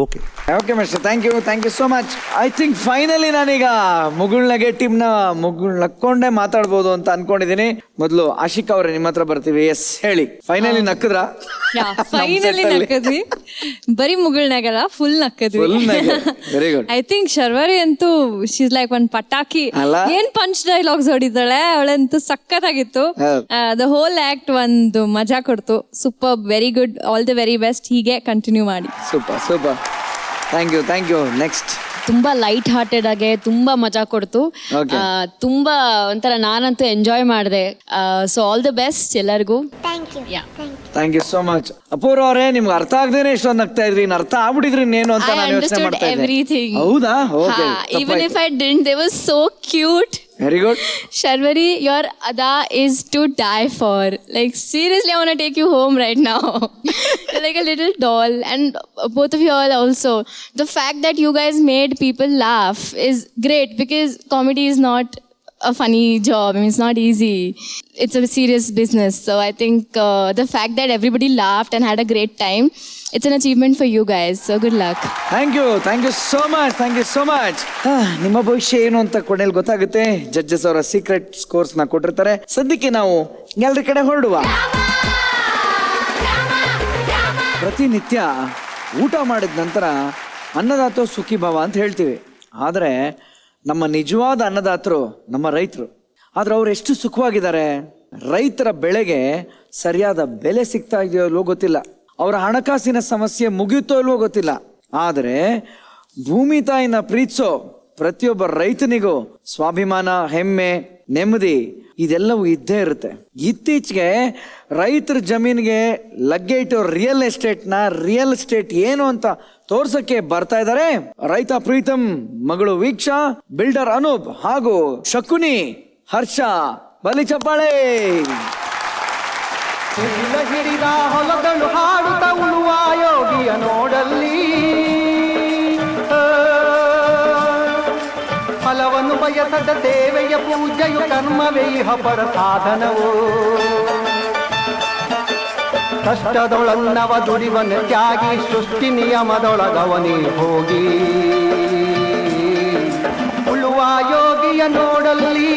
ಓಕೆ. ಓಕೆ ಮೇಷ್ಟ್ರೆ, thank you so much. I think finally ನಾನೀಗ ಮುಗುಳ್ನಗೆ ಟೀಮ್ನ ನಕ್ಕೊಂಡೇ ಮಾತಾಡ್ಬೋದು ಅಂತ ಅನ್ಕೊಂಡಿದ್ದೀನಿ. ಮೊದಲು ಆಶಿಕ್ ಅವರೇ, ನಿಮ್ಮ ಹತ್ರ ಬರ್ತೀವಿ. ಎಸ್, ಹೇಳಿ, ಫೈನಲಿ ನಕ್ಕದ್ರ? ಫೈನಲಿ ನಕ್ಕದ್ವಿ. ಬರೀ ಮುಗುಳ್ನಾಗಲ್ಲ, ಫುಲ್ ನಕ್ಕದ್ವಿ. Very good. I think Sharvari ಅಂತೂ ಶೀಸ್ ಲೈಕ್ ಒಂದ್ ಪಟಾಕಿ. ಏನ್ ಪಂಚ್ ಡೈಲಾಗ್ಸ್ ಹೊಡಿತಾಳೆ ಅವಳಂತೂ, ಸಖತ್ತಾಗಿತ್ತು. ದ ಹೋಲ್ ಆಕ್ಟ್ ಒಂದು ಮಜಾ ಕೊಡ್ತು. Super, very good, all the very best. ಹೀಗೆ ಕಂಟಿನ್ಯೂ ಮಾಡಿ. Super, thank you. ನೆಕ್ಸ್ಟ್, ತುಂಬಾ ಲೈಟ್ ಹಾರ್ಟೆಡ್ ಆಗಿ ತುಂಬಾ ಮಜಾ ಕೊಡ್ತು. ತುಂಬಾ ಒಂಥರ ನಾನಂತೂ ಎಂಜಾಯ್ ಮಾಡಿದೆ. ಸೊ ಆಲ್ ದಿ ಬೆಸ್ಟ್ ಎಲ್ಲರಿಗೂ. Thank you so much. Apoorva ಅವರೇ, ನಿಮ್ಗೆ ಅರ್ಥ ಆಗದೇನೆ ಇಷ್ಟೊಂದು ನಗ್ತಾ ಇದ್ರಿ. ಇನ್ನು ಅರ್ಥ ಆಗ್ಬಿಟ್ಟಿದ್ರಿ ಇನ್ನೇನು ಅಂತ ನಾನು ಯೋಚನೆ ಮಾಡ್ತಾ ಇದ್ದೆ. ಎವ್ರಿಥಿಂಗ್. ಹೌದಾ? Okay. Even if I didn't, they were so cute. Very good. Sharvari, your Ada is to die for. Like seriously, I want to take you home right now. You're like a little doll, and both of you all also. The fact that you guys made people laugh is great, because comedy is not a funny job. I mean, it's not easy. It's a serious business. So I think the fact that everybody laughed and had a great time, it's an achievement for you guys. So good luck. Thank you so much. ನಿಮ್ಮ ಭವಿಷ್ಯ ಏನು ಅಂತ ಕೊನೆಯಲ್ಲಿ ಗೊತ್ತಾಗುತ್ತೆ. Judges ಅವರ secret scores ನ ಕೊಟ್ಟಿರ್ತಾರೆ. ಸದ್ಯಕ್ಕೆ ನಾವು ಎಲ್ಲರ ಕಡೆ ಹೊರಡುವ. ಪ್ರತಿನಿತ್ಯ ಊಟ ಮಾಡಿದ ನಂತರ ಅನ್ನದಾತೋ ಸುಖಿ ಭವ ಅಂತ ಹೇಳ್ತೀವಿ. ಆದರೆ ನಮ್ಮ ನಿಜವಾದ ಅನ್ನದಾತರು ನಮ್ಮ ರೈತರು. ಆದ್ರೆ ಅವ್ರು ಎಷ್ಟು ಸುಖವಾಗಿದ್ದಾರೆ. ರೈತರ ಬೆಳೆಗೆ ಸರಿಯಾದ ಬೆಲೆ ಸಿಗ್ತಾ ಇದೆಯೋ ಇಲ್ವೋ ಗೊತ್ತಿಲ್ಲ. ಅವರ ಹಣಕಾಸಿನ ಸಮಸ್ಯೆ ಮುಗಿಯುತ್ತೋ ಇಲ್ವೋ ಗೊತ್ತಿಲ್ಲ. ಆದರೆ ಭೂಮಿ ತಾಯಿನ ಪ್ರೀತಿಸೋ ಪ್ರತಿಯೊಬ್ಬ ರೈತನಿಗೂ ಸ್ವಾಭಿಮಾನ, ಹೆಮ್ಮೆ, ನೆಮ್ಮದಿ ಇದೆಲ್ಲವೂ ಇದ್ದೇ ಇರುತ್ತೆ. ಇತ್ತೀಚೆಗೆ ರೈತರ ಜಮೀನಿಗೆ ಲಗ್ಗೆ ಇಟ್ಟು ರಿಯಲ್ ಎಸ್ಟೇಟ್ ಏನು ಅಂತ ತೋರ್ಸಕ್ಕೆ ಬರ್ತಾ ಇದ್ದಾರೆ ರೈತ ಪ್ರೀತಮ್ ಮಗಳು ವೀಕ್ಷಾ, ಬಿಲ್ಡರ್ ಅನೂಪ್ ಹಾಗೂ ಶಕುನಿ ಹರ್ಷ. ಬಲಿ ಚಪ್ಪಾಳೆ. ಹಿಡಿದ ಹೊಲದಳು ಹಾಡುತ್ತ ಉಳುವ ಯೋಗಿಯ ನೋಡಲ್ಲಿ, ಫಲವನ್ನು ಬಯಸದ ದೇವೆಯ ಪೂಜೆಯು ಕರ್ಮವೇ ಹಪರ ಸಾಧನವು. ಕಷ್ಟದೊಳನ್ನವ ದುಡಿವನ ತ್ಯಾಗಿ ಸೃಷ್ಟಿ ನಿಯಮದೊಳಗವನಿ ಹೋಗಿ, ಉಳುವ ಯೋಗಿಯ ನೋಡಲ್ಲಿ,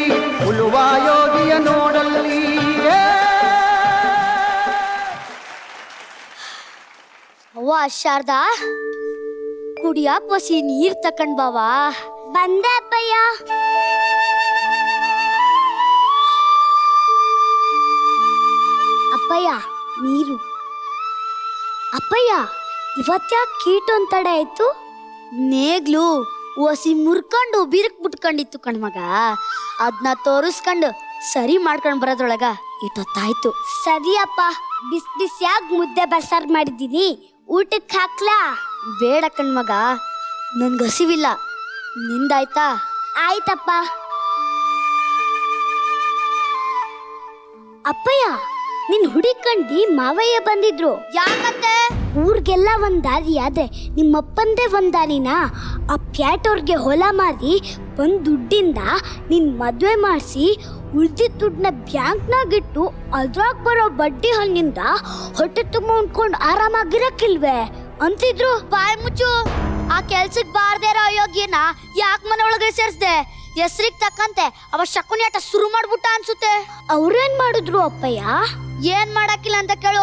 ಉಳುವ ಯೋಗಿಯ ನೋಡಲ್ಲಿ. ಅವ್ವ ಶಾರದಾ, ಕುಡಿಯಾಕ ಬಸಿ ನೀರ್ ತಕೊಂಡ್ ಬಾವಾ. ಬಂದೆ ಅಪ್ಪಯ್ಯ. ಅಪ್ಪಯ್ಯ ನೀರು. ಅಪ್ಪಯ್ಯ, ಇವತ್ತ್ಯಾಕೆ ಕೀಟು ಅಂತ ತಡೆ ಆಯ್ತು? ನೇಗ್ಲು ಒಸಿ ಮುರ್ಕೊಂಡು ಬಿರುಕ್ ಬಿಟ್ಕೊಂಡಿತ್ತು ಕಣ್ಮಗ. ಅದನ್ನ ತೋರಿಸ್ಕೊಂಡು ಸರಿ ಮಾಡ್ಕೊಂಡು ಬರೋದ್ರೊಳಗ ಇಟ್ಟೊತ್ತಾಯ್ತು. ಸರಿ ಅಪ್ಪ, ಬಿಸಿಯಾಗಿ ಮುದ್ದೆ ಬಸಾರ್ ಮಾಡಿದ್ದೀನಿ, ಊಟಕ್ಕೆ ಹಾಕ್ಲಾ? ಬೇಡ ಕಣ್ಮಗ, ನನ್ಗೆ ಹಸಿವಿಲ್ಲ. ನಿಂದಾಯ್ತಾ? ಆಯ್ತಪ್ಪ. ಅಪ್ಪಯ್ಯ ನಿನ್ ಹುಡುಕಂಡಿ ಮಾವಯ್ಯ ಬಂದಿದ್ರು. ಯಾಕಂತೆ? ಊರ್ಗೆಲ್ಲ ಒಂದ್ ದಾರಿ ಆದ್ರೆ ನಿಮ್ಮಪ್ಪಂದೇ ಒಂದ್ ದಾರಿನ. ಆ ಪ್ಯಾಟೋರ್ಗೆ ಹೊಲ ಮಾರಿ ಬಂದ್ ದುಡ್ಡಿಂದ ನಿನ್ ಮದ್ವೆ ಮಾಡಿಸಿ ಉಳ್ದಿದ್ ದುಡ್ಡನ್ನ ಬ್ಯಾಂಕ್ನಾಗಿಟ್ಟು ಅದ್ರಾಗ ಬರೋ ಬಡ್ಡಿ ಹಣ್ಣಿಂದ ಹೊಟ್ಟೆ ತುಂಬ ಉಣ್ಕೊಂಡು ಆರಾಮಾಗಿರಕ್ಕಿಲ್ವೇ ಅಂತಿದ್ರು. ಬಾಯ್ ಮುಚ್ಚು. ಆ ಕೆಲ್ಸಕ್ ಬಾರ್ದೇ ಇರೋ ಅಯೋಗ್ಯನ ಯಾಕೆ ಮನೆ ಒಳಗೆ ಸೇರಿಸ್ದೆ? ಹೆಸ್ರಿಗೆ ತಕ್ಕಂತೆ ಅವ ಶಕುನಿ ಆಟ ಶುರು ಮಾಡ್ಬಿಟ್ಟ ಅನ್ಸುತ್ತೆ. ಅವ್ರೇನ್ ಮಾಡಿದ್ರು ಅಪ್ಪಯ್ಯ? ಏನ್ ಮಾಡಕ್ಕಿಲ್ಲ ಅಂತ ಕೇಳು.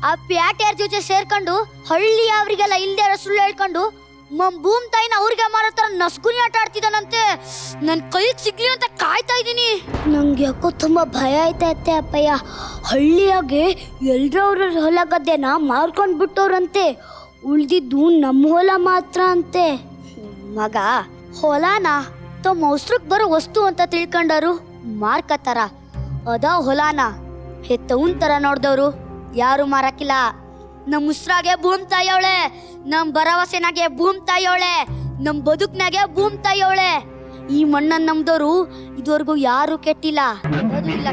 ಆ ಪ್ಯಾಟ್ಯಾರ ಜೊತೆ ಸೇರ್ಕೊಂಡು ಹಳ್ಳಿ ಅವ್ರಿಗೆಲ್ಲ ಇಲ್ದೇ ಇರೋ ಸುಳ್ಳು ಹೇಳ್ಕೊಂಡು ಭೂಮ್ ತಾಯಿನ ಅವ್ರಿಗೆ ಮಾರೋ ತರ ನಸ್ಕುನಿ ಆಟ ಆಡ್ತಿದ್ದಾನಂತೆ. ನನ್ ಕೈಗೆ ಸಿಗ್ಲಿ ಅಂತ ಕಾಯ್ತಾ ಇದ್ದೀನಿ. ನಂಗೆ ಯಾಕೋ ತುಂಬಾ ಭಯ ಆಯ್ತೈತೆ ಅಪ್ಪಯ್ಯ. ಹಳ್ಳಿಯಾಗೆ ಎಲ್ರವ್ರ ಹೊಲ ಗದ್ದೆನ ಮಾರ್ಕೊಂಡ್ ಬಿಟ್ಟವ್ರಂತೆ. ಉಳ್ದಿದ್ದು ನಮ್ಮ ಹೊಲ ಮಾತ್ರ ಅಂತೆ. ಮಗ ಹೊಲನ ತಮ್ಮ ಅವಸರಕ್ಕೆ ಬರೋ ವಸ್ತು ಅಂತ ತಿಳ್ಕೊಂಡವರು ಮಾರ್ಕತ್ತಾರ. ಅದ ಹೊಲನ ಹೆತ್ತವನ್ ತರ ನೋಡ್ದವ್ರು ಯಾರು ಮಾರಕ್ಕಿಲ್ಲ. ನಮ್ಮ ಉಸ್ರಾಗೆ ಭೂಮ್ ತಾಯಿಯವಳೆ, ನಮ್ ಭರವಸೆನಾಗೆ ಭೂಮ್ ತಾಯಿಯವಳೆ, ನಮ್ ಬದುಕ್ನಾಗೆ ಭೂಮ್ ತಾಯಿಯವಳೆ. ಈ ಮಣ್ಣನ್ ನಮ್ದವ್ರು ಇದುವರೆಗೂ ಯಾರು ಕೆಟ್ಟಿಲ್ಲ. ಅದು ಇಲ್ಲ.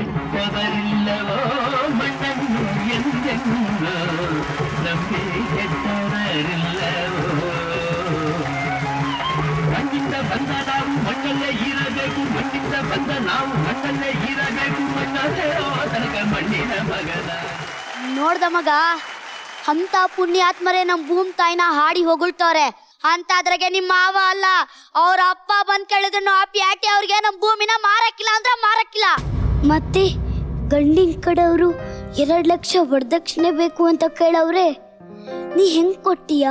ನೋಡ್ದ ಮಗ, ಅಂತ ಪುಣ್ಯಾತ್ಮರೇ ನಮ್ ಭೂಮ್ ತಾಯಿನ ಹಾಡಿ ಹೊಗಳ್ತವ್ರೆ. ಅಂತಾದ್ರಾಗೆ ನಿಮ್ಮ ಮಾವ ಅಲ್ಲ, ಅವ್ರ ಅಪ್ಪ ಬಂದ್ ಕೇಳಿದ್ರು ಆ ಪ್ಯಾಟಿ ಅವ್ರಿಗೆ ನಮ್ ಭೂಮಿನ ಮಾರಕ್ಕಿಲ್ಲ ಅಂದ್ರ ಮಾರಕ್ಕಿಲ್ಲ. ಮತ್ತೆ ಗಂಡಿನ ಕಡೆಯವರು 2 ಲಕ್ಷ ವರದಕ್ಷಿಣೆ ಬೇಕು ಅಂತ ಕೇಳವ್ರೆ. ನೀ ಹೆಂಗ್ ಕೊಟ್ಟಿಯ?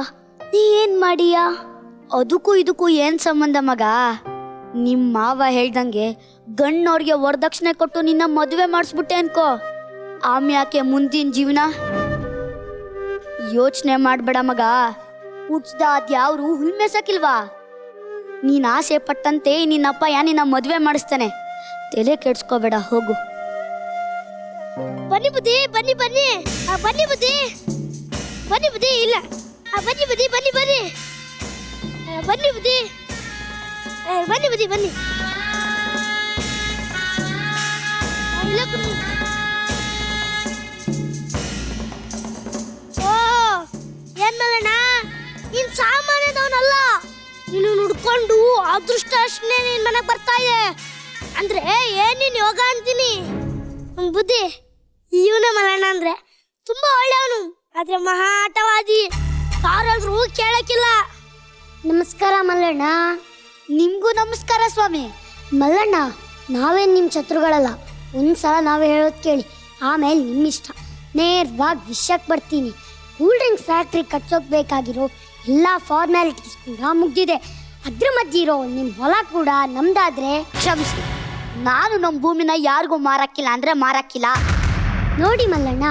ನೀ ಏನ್ ಮಾಡಿಯ? ಅದಕ್ಕೂ ಇದಕ್ಕೂ ಏನ್ ಸಂಬಂಧ ಮಗ? ನಿಮ್ ಮಾವ ಹೇಳ್ದಂಗೆ ಗಣ್ಣವ್ರಿಗೆ ವರದಕ್ಷಿಣೆ ಕೊಟ್ಟು ನಿನ್ನ ಮದುವೆ ಮಾಡಿಸ್ಬಿಟ್ಟೆ ಅನ್ಕೋ. ಆಮ್ಯಾಕೆ ಮುಂದಿನ ಜೀವನ ಯೋಚನೆ ಮಾಡ್ಬೇಡ ಮಗ. ಹುಟ್ಸ್ದ ಅದ್ಯಾವ್ರು ಹುಲ್ಮೆಸಕ್ಕಿಲ್ವಾ? ನೀನ್ ಆಸೆ ಪಟ್ಟಂತೆ ನಿನ್ನಪ್ಪ ನಿನ್ನ ಮದುವೆ ಮಾಡಿಸ್ತಾನೆ. ತಲೆ ಕೆಡ್ಸ್ಕೋಬೇಡ, ಹೋಗು. ಬನ್ನಿ ಬುದ್ಧಿ, ಬನ್ನಿ ಬನ್ನಿ, ಬನ್ನಿ ಬುದ್ಧಿ, ಬನ್ನಿ ಬುದ್ಧಿ. ಇಲ್ಲ ಬನ್ನಿ ಬುದ್ಧಿ, ಬನ್ನಿ ಬನ್ನಿ, ಬನ್ನಿ ಬುದ್ಧಿ, ಬನ್ನಿ ಬುದ್ಧಿ, ಬನ್ನಿ. ಓ ಏನ್ ಮಲ್ಲಣ್ಣ, ನೀನ್ ಸಾಮಾನ್ಯದವನಲ್ಲ. ನೀನು ನುಡ್ಕೊಂಡು ಅದೃಷ್ಟ ಅಷ್ಟೇ ನಿನ್ ಮನೆಗೆ ಬರ್ತಾ ಇದೆ ಅಂದ್ರೆ ಏನೇನ್ ಯೋಗ ಅಂತೀನಿ. ಬುದ್ಧಿ, ಇವನ ಮಲ್ಲಣ್ಣ ಅಂದ್ರೆ ತುಂಬಾ ಒಳ್ಳೆಯವನು, ಆದ್ರೆ ಮಹಾ ಆಟವಾದಿ. ಯಾರಾದ್ರೂ ಕೇಳಕ್ಕಿಲ್ಲ. ನಮಸ್ಕಾರ ಮಲ್ಲಣ್ಣ. ನಿಮ್ಗೂ ನಮಸ್ಕಾರ ಸ್ವಾಮಿ. ಮಲ್ಲಣ್ಣ, ನಾವೇನ್ ನಿಮ್ ಶತ್ರುಗಳಲ್ಲ. ಒಂದ್ಸಲ ನಾವೇ ಹೇಳೋದು ಕೇಳಿ, ಆಮೇಲೆ ನಿಮ್ಮಿಷ್ಟ. ನೇರವಾಗಿ ವಿಷಯಕ್ಕೆ ಬರ್ತೀನಿ. ಕೂಲ್ ಡ್ರಿಂಕ್ಸ್ ಫ್ಯಾಕ್ಟ್ರಿ ಕಟ್ಸೋಕ್ ಬೇಕಾಗಿರೋ ಎಲ್ಲ ಫಾರ್ಮ್ಯಾಲಿಟೀಸ್ ಕೂಡ ಮುಗ್ದಿದೆ. ಅದ್ರ ಮಧ್ಯೆ ಇರೋ ನಿಮ್ಮ ಹೊಲ ಕೂಡ ನಮ್ದಾದ್ರೆ ಕ್ಷಮಿಸಿ. ನಾನು ನಮ್ಮ ಭೂಮಿನ ಯಾರಿಗೂ ಮಾರಕ್ಕಿಲ್ಲ ಅಂದ್ರೆ ಮಾರಕ್ಕಿಲ್ಲ. ನೋಡಿ ಮಲ್ಲಣ್ಣ,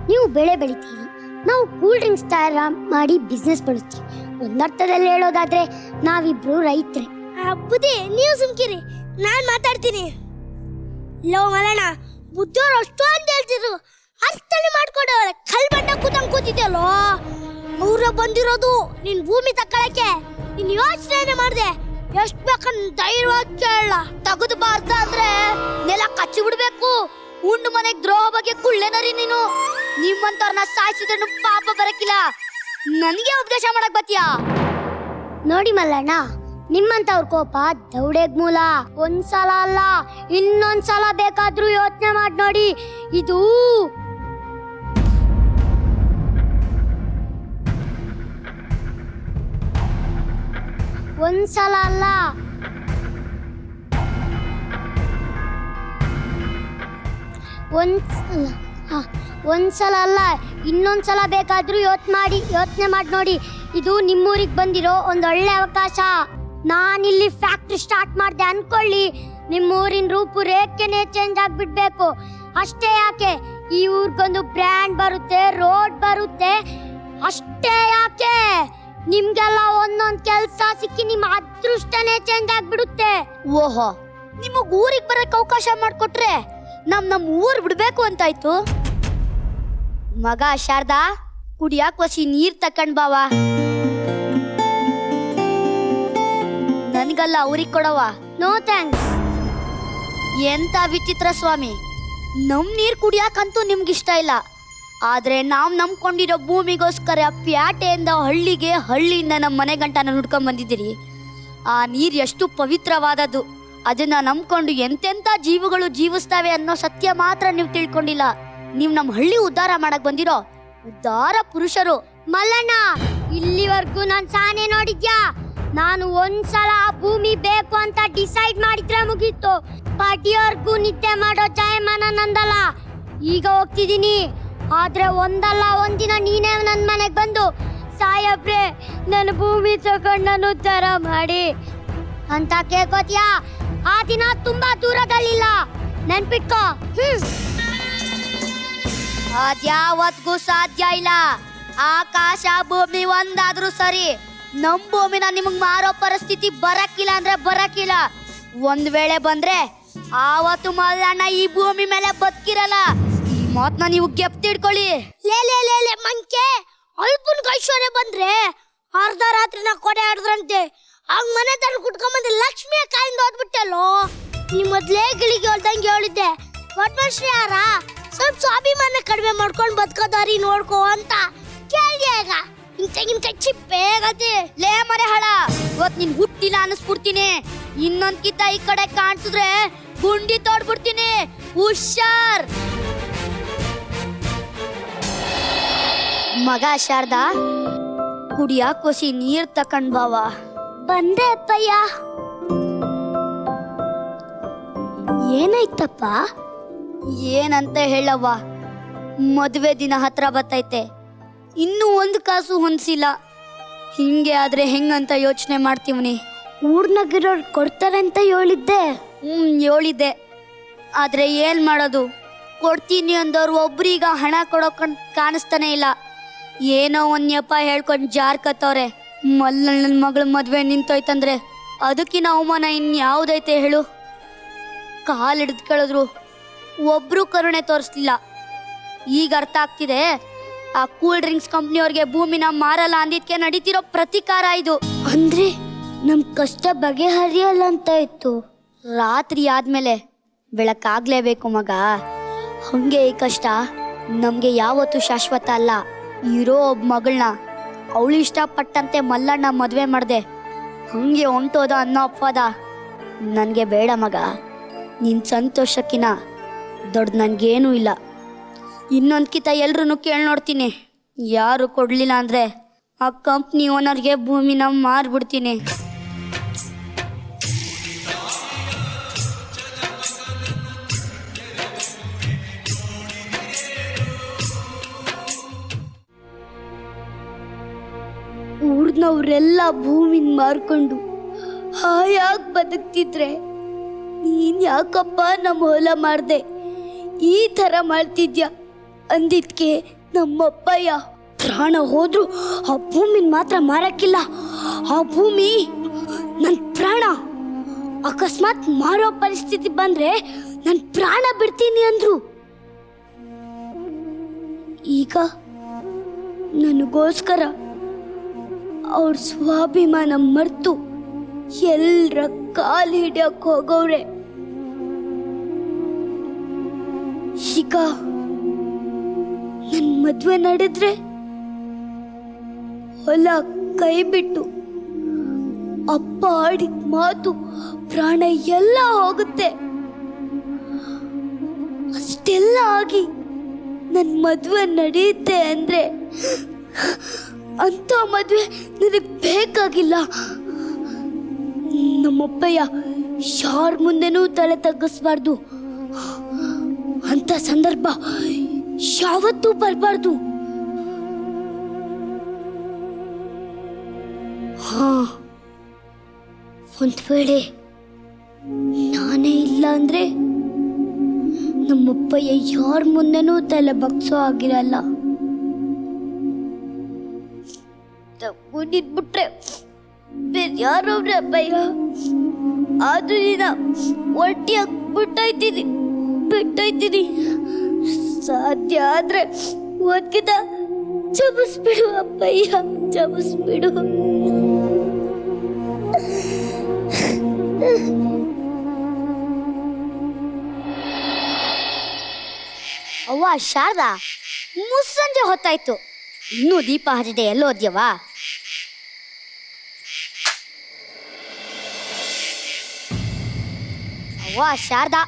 ನೀವು ಬೆಳೆ ಬೆಳಿತೀರಿ, ನಾವು ಕೂಲ್ ಡ್ರಿಂಕ್ಸ್ ತಯಾರ ಮಾಡಿ ಬಿಸ್ನೆಸ್ ಬೆಳಿಸ್ತೀವಿ. ಒಂದರ್ಥದಲ್ಲಿ ಹೇಳೋದಾದ್ರೆ ನಾವಿಬ್ರು ರೈತರೇ. ಬುದ್ಧಿ, ನೀವು ಸುಮ್ಕಿರಿ, ನಾನ್ ಮಾತಾಡ್ತೀನಿ. ಲೋ ಮಲ್ಲಣ್ಣ, ಬುದ್ಧಿಯವ್ರು ಅಷ್ಟು ಅಂತ ಹೇಳ್ತಿದ್ರು, ಅರ್ಥನೆ ಮಾಡ್ಕೊಂಡವ್ರೆ. ಕಲ್ಬಂಡ ಕೂತಂಗ್ ಕೂತಿದ್ಯಲ್ಲೋ, ಅವ್ರ ಬಂದಿರೋದು ನಿನ್ ಭೂಮಿ ತಕ್ಕಳಕ್ಕೆ. ನೀನ್ ಯೋಚನೆ ಮಾಡ್ದೆ, ಎಷ್ಟ್ ಬೇಕಂದ್ ಧೈರ್ಯವಾಗಿ ಕೇಳ. ತಗದ್ಬಾರ್ದ ಅಂದ್ರೆ ನೆಲ ಕಚ್ಚಿ ಬಿಡ್ಬೇಕು. ಉಂಡು ಮನೆಗ್ ದ್ರೋಹ ಬಗ್ಗೆ ಕುಳ್ಳೆನರಿ ನೀನು. ನಿಮ್ಮಂತವ್ರನ್ನ ಸಾಯಿಸಿದ್ರು ಪಾಪ ಬರಕಿಲ್ಲ. ನನಗೆ ಉಪದೇಶ ಮಾಡಕ್ ಬತ್ತೀಯಾ? ನೋಡಿ ಮಲ್ಲಣ್ಣ, ನಿಮ್ಮಂತವ್ರ ಕೋಪ ದೌಡೆಗ್ ಮೂಲ. ಒಂದ್ಸಲ ಅಲ್ಲ, ಇನ್ನೊಂದ್ಸಲ ಬೇಕಾದ್ರೂ ಯೋಚನೆ ಮಾಡಿ ನೋಡಿ. ಇದು ಒಂದ್ಸಲ ಅಲ್ಲ, ಒಂದ್ಸಲ ಅಲ್ಲ, ಇನ್ನೊಂದ್ಸಲ ಬೇಕಾದ್ರೂ ಯೋಚನೆ ಮಾಡಿ ನೋಡಿ. ಇದು ನಿಮ್ಮೂರಿಗೆ ಬಂದಿರೋ ಒಂದು ಒಳ್ಳೆ ಅವಕಾಶ. ನಾನಿಲ್ಲಿ ಫ್ಯಾಕ್ಟ್ರಿ ಸ್ಟಾರ್ಟ್ ಮಾಡಿದೆ ಅನ್ಕೊಳ್ಳಿ, ನಿಮ್ಮೂರಿನ ರೂಪುರೇಖೆನೇ ಚೇಂಜ್ ಆಗ್ಬಿಡ್ಬೇಕು. ಅಷ್ಟೇ ಯಾಕೆ, ಈ ಊರಿಗೊಂದು ಬ್ರ್ಯಾಂಡ್ ಬರುತ್ತೆ, ರೋಡ್ ಬರುತ್ತೆ. ಅಷ್ಟೇ ಯಾಕೆ, ನಿಮ್ಗೆಲ್ಲ ಒಂದೊಂದ್ ಕೆಲ್ಸ ಸಿಕ್ಕಿ ನಿಮ್ಮ ಅದೃಷ್ಟನೇ ಚೇಂಜ್ ಆಗ್ಬಿಡುತ್ತೆ. ಓಹೋ, ನಿಮಗ್ ಊರಿಗೆ ಬರಕ್ ಅವಕಾಶ ಮಾಡ್ಕೊಟ್ರೆ ನಮ್ ಊರ್ ಬಿಡ್ಬೇಕು ಅಂತಾಯ್ತು. ಮಗ ಶಾರದಾ, ಕುಡಿಯಾಕ ವಸಿ ನೀರ್ ತಕೊಂಡ್ ಬಾವ. ನನ್ಗಲ್ಲ, ಅವ್ರಿಗೆ ಕೊಡವ. No thanks. ಎಂತ ವಿಚಿತ್ರ ಸ್ವಾಮಿ, ನಮ್ ನೀರ್ ಕುಡಿಯಾಕಂತೂ ನಿಮ್ಗಿಷ್ಟ ಇಲ್ಲ, ಆದ್ರೆ ನಾವ್ ನಂಬ್ಕೊಂಡಿರೋ ಭೂಮಿಗೋಸ್ಕರ ಪ್ಯಾಟೆಯಿಂದ ಹಳ್ಳಿಗೆ, ಹಳ್ಳಿಯಿಂದ ನಮ್ಮ ಮನೆ ಗಂಟನ ಹುಡ್ಕೊಂಡ್ ಬಂದಿದ್ದೀರಿ. ಆ ನೀರ್ ಎಷ್ಟು ಪವಿತ್ರವಾದದ್ದು, ಅದನ್ನ ನಂಬ್ಕೊಂಡು ಎಂತೆಂಥ ಜೀವಗಳು ಜೀವಿಸ್ತವೆ ಅನ್ನೋ ಸತ್ಯ ಮಾತ್ರ ನೀವು ತಿಳ್ಕೊಂಡಿಲ್ಲ. ನೀವು ನಮ್ಮ ಹಳ್ಳಿ ಉದ್ಧಾರ ಮಾಡಕ್ ಬಂದಿರೋ ಉದ್ಧಾರ ಪುರುಷರು. ಮಲ್ಲಣ್ಣ, ಇಲ್ಲಿವರೆಗೂ ನಾನು ಸಾನೆ ನೋಡಿದ್ಯಾ? ನಾನು ಒಂದ್ಸಲ ಆ ಭೂಮಿ ಬೇಕು ಅಂತ ಡಿಸೈಡ್ ಮಾಡಿದ್ರೆ ಮುಗೀತು. ಪಾಟಿಯವರೆಗೂ ನಿದ್ದೆ ಮಾಡೋ ಜಾಯಮಾನ ನಂದಲ್ಲ. ಈಗ ಹೋಗ್ತಿದ್ದೀನಿ, ಆದ್ರೆ ಒಂದಲ್ಲ ಒಂದಿನ ನೀನೇ ನನ್ನ ಮನೆಗೆ ಬಂದು ಸಾಯಬ್ರೆ ನನ್ನ ಭೂಮಿ ತಗೊಂಡು ನಾನು ಉದ್ಧಾರ ಮಾಡಿ ಅಂತ ಕೇಳ್ಕೋತೀಯಾ? ಆ ದಿನ ತುಂಬಾ ದೂರದಲ್ಲಿಲ್ಲ, ನೆನ್ಪಿಟ್ಕೋ. ಅದ್ಯಾವತ್ಗೂ ಸಾಧ್ಯ ಇಲ್ಲ. ಆಕಾಶ ಭೂಮಿ ಒಂದಾದ್ರೂ ಸರಿ, ನಮ್ ಭೂಮಿನ ನಿಮಗ್ ಮಾರೋ ಪರಿಸ್ಥಿತಿ ಬರಕ್ಕಿಲ್ಲ ಅಂದ್ರೆ ಬರಕ್ಕಿಲ್ಲ. ಒಂದ್ ವೇಳೆ ಬಂದ್ರೆ ಆವತ್ತು ಮಲ್ಲಣ್ಣ ಈ ಭೂಮಿ ಮೇಲೆ ಬದುಕಿರಲ್ಲ. ಈ ಮಾತ್ನ ನೀವು ಗೆಪ್ತಿಡ್ಕೊಳ್ಳಿ. ಲೇ ಮಂಕೆ, ಅಲ್ಪನ್ ಐಶ್ವರ್ಯ ಬಂದ್ರೆ ಅರ್ಧ ರಾತ್ರಿನ ಕೊಡೆ ಆಡಿದ್ರಂತೆ. ಆಗ ಮನೆ ತನ ಕುಟ್ಕೊಂಬಂದು ಲಕ್ಷ್ಮಿಯ ಕಾಯಿಂದ ಹೋದ್ಬಿಟ್ಟಲ್ಲೋ. ನೀ ಮೊದ್ಲೇ ಗಿಳಿಗೆ ಹೊಲ್ದಂಗೆ ಹೇಳಿದ್ದೆ, ಒಟ್ಮನ್ಶ್ರೀ ಯಾರ ಸ್ವಲ್ಪ ಸ್ವಾಭಿಮಾನ ಕಡಿಮೆ ಮಾಡ್ಕೊಂಡು ಬದುಕೋದಾರಿ ನೋಡ್ಕೋ ಅಂತ ಕೇಳಿದೆ. ಈಗ ತೆಗಿನ ಚಿಪ್ಪೆ ಆಗತ್ತೆ. ಲೇ ಮನೆ ಹಳ, ಇವತ್ ನಿನ್ ಹುಟ್ಟಿಲ್ಲ ಅನಿಸ್ಬಿಡ್ತೀನಿ. ಇನ್ನೊಂದ್ ಕಿತ್ತ ಈ ಕಡೆ ಕಾಣಿಸಿದ್ರೆ ಗುಂಡಿ ತೋಡ್ಬಿಡ್ತೀನಿ. ಹುಷಾರ್. ಮಗ ಶಾರದಾ, ಕುಡಿಯಾಕೋಸಿ ನೀರ್ ತಕೊಂಡ್ ಬಾವ. ಬಂದೆ ಅಪ್ಪಯ್ಯ. ಏನಾಯ್ತಪ್ಪ? ಏನಂತ ಹೇಳವ್ವ, ಮದುವೆ ದಿನ ಹತ್ರ ಬರ್ತೈತೆ, ಇನ್ನೂ ಒಂದು ಕಾಸು ಹೊಂದಿಸಿಲ್ಲ. ಹಿಂಗೆ ಆದ್ರೆ ಹೆಂಗಂತ ಯೋಚನೆ ಮಾಡ್ತೀವನಿ. ಊರ್ನಾಗಿರೋರು ಕೊಡ್ತಾರೆ ಅಂತ ಹೇಳಿದ್ದೆ. ಹೇಳಿದ್ದೆ, ಆದ್ರೆ ಏನ್ ಮಾಡೋದು? ಕೊಡ್ತೀನಿ ಅಂದವ್ರು ಒಬ್ರೀಗ ಹಣ ಕೊಡೋಕ್ ಕಾಣಿಸ್ತಾನೆ ಇಲ್ಲ. ಏನೋ ಒಂದ್ ನೆಪ ಹೇಳ್ಕೊಂಡು ಜಾರ್ಕತ್ತವ್ರೆ. ಮಲ್ಲಣ್ಣನ ಮಗಳ ಮದ್ವೆ ನಿಂತೋಯ್ತಂದ್ರೆ ಅದಕ್ಕಿನ್ನ ಅವಮಾನ ಇನ್ಯಾವುದೈತೆ ಹೇಳು? ಕಾಲ್ ಹಿಡಿದು ಕೇಳಿದ್ರು ಒಬ್ರು ಕರುಣೆ ತೋರಿಸ್ಲಿಲ್ಲ. ಈಗ ಅರ್ಥ ಆಗ್ತಿದೆ, ಆ ಕೂಲ್ ಡ್ರಿಂಕ್ಸ್ ಕಂಪ್ನಿಯವ್ರಿಗೆ ಭೂಮಿನ ಮಾರಲ್ಲ ಅಂದಿದ್ಕೆ ನಡೀತಿರೋ ಪ್ರತಿಕಾರ ಇದು. ಅಂದ್ರೆ ನಮ್ ಕಷ್ಟ ಬಗೆಹರಿಯಲ್ಲ ಅಂತ ಇತ್ತು. ರಾತ್ರಿ ಆದ್ಮೇಲೆ ಬೆಳಕಾಗ್ಲೇಬೇಕು ಮಗ. ಹಂಗೆ ಈ ಕಷ್ಟ ನಮ್ಗೆ ಯಾವತ್ತೂ ಶಾಶ್ವತ ಅಲ್ಲ. ಇರೋ ಒಬ್ಬ ಮಗಳನ್ನ ಅವಳು ಇಷ್ಟಪಟ್ಟಂತೆ ಮಲ್ಲಣ್ಣ ಮದ್ವೆ ಮಾಡ್ದೆ, ಹಂಗೆ ಹೊಂಟೋದ ಅನ್ನೋ ಅಪ್ಪದ ನನಗೆ ಬೇಡ ಮಗ. ನಿನ್ ಸಂತೋಷಕ್ಕಿನ ದೊಡ್ಡ ನನ್ಗೇನೂ ಇಲ್ಲ. ಇನ್ನೊಂದ್ ಕಿತ ಎಲ್ರೂ ಕೇಳಿ ನೋಡ್ತೀನಿ. ಯಾರು ಕೊಡ್ಲಿಲ್ಲ ಅಂದ್ರೆ ಆ ಕಂಪ್ನಿ ಓನರ್ಗೆ ಭೂಮಿನ ಮಾರ್ಬಿಡ್ತೀನಿ. ಊರ್ನವ್ರೆಲ್ಲ ಭೂಮಿನ ಮಾರ್ಕೊಂಡು ಹಾಯಾಗಿ ಬದುಕ್ತಿದ್ರೆ ನೀನ್ ಯಾಕಪ್ಪ ನಮ್ಮ ಹೊಲ ಮಾರ್ದೆ ಈ ತರ ಮಾಡ್ತಿದ್ಯಾ ಅಂದಿದ್ಕೆ ನಮ್ಮಪ್ಪಯ್ಯ ಪ್ರಾಣ ಹೋದ್ರು ಆ ಭೂಮಿನ ಮಾತ್ರ ಮಾರಕ್ಕಿಲ್ಲ. ಆ ಭೂಮಿ ನನ್ನ ಪ್ರಾಣ. ಅಕಸ್ಮಾತ್ ಮಾರೋ ಪರಿಸ್ಥಿತಿ ಬಂದ್ರೆ ನನ್ನ ಪ್ರಾಣ ಬಿಡ್ತೀನಿ ಅಂದ್ರು. ಈಗ ನನಗೋಸ್ಕರ ಅವ್ರ ಸ್ವಾಭಿಮಾನ ಮರ್ತು ಎಲ್ರ ಕಾಲ್ ಹಿಡಿಯಕ್ ಹೋಗವ್ರೆ. ಈಗ ನನ್ ಮದ್ವೆ ನಡೆದ್ರೆ ಹೊಲ ಕೈ ಬಿಟ್ಟು ಅಪ್ಪ ಆಡಿದ ಮಾತು ಪ್ರಾಣ ಎಲ್ಲ ಹೋಗುತ್ತೆ. ಅಷ್ಟೆಲ್ಲ ಆಗಿ ನನ್ ಮದ್ವೆ ನಡೆಯುತ್ತೆ ಅಂದ್ರೆ ಅಂತ ಮದ್ವೆ ನನಗೆ ಬೇಕಾಗಿಲ್ಲ. ನಮ್ಮಪ್ಪಯ್ಯ ಯಾರ ಮುಂದೆನೂ ತಲೆ ತಗ್ಗಿಸ್ಬಾರ್ದು. ಅಂತ ಸಂದರ್ಭ ಯಾವತ್ತೂ ಬರಬಾರ್ದು. ಒಂದ್ ವೇಳೆ ನಾನೇ ಇಲ್ಲ ಅಂದ್ರೆ ನಮ್ಮಪ್ಪಯ್ಯ ಯಾರ ಮುಂದೆನೂ ತಲೆ ಬಗ್ಸೋ ಆಗಿರಲ್ಲ. ತಗೊಂಡಿದ್ಬಿಟ್ರೆ ಬೇರೆ ಯಾರವ್ರೆ ಅಪ್ಪಯ್ಯ? ಆದ್ರೂ ನೀನ ಒಟ್ಟಿಯಾಗಿ ಬಿಟ್ಟೋಯ್ತೀನಿ. ಸಾಧ್ಯ ಆದ್ರೆ ಒದ್ಗಿದ ಜಬಿಸ್ಬಿಡು ಅಪ್ಪಯ್ಯ, ಜಬಿಸ್ಬಿಡು. ಅವ್ವ ಶಾರದಾ, ಮುಸ್ಸಂಜೆ ಹೊತ್ತಾಯ್ತು, ಇನ್ನೂ ದೀಪ ಹಚ್ಚಿದೆ, ಎಲ್ಲೋದ್ಯವ? ಅವ್ವ ಶಾರದಾ,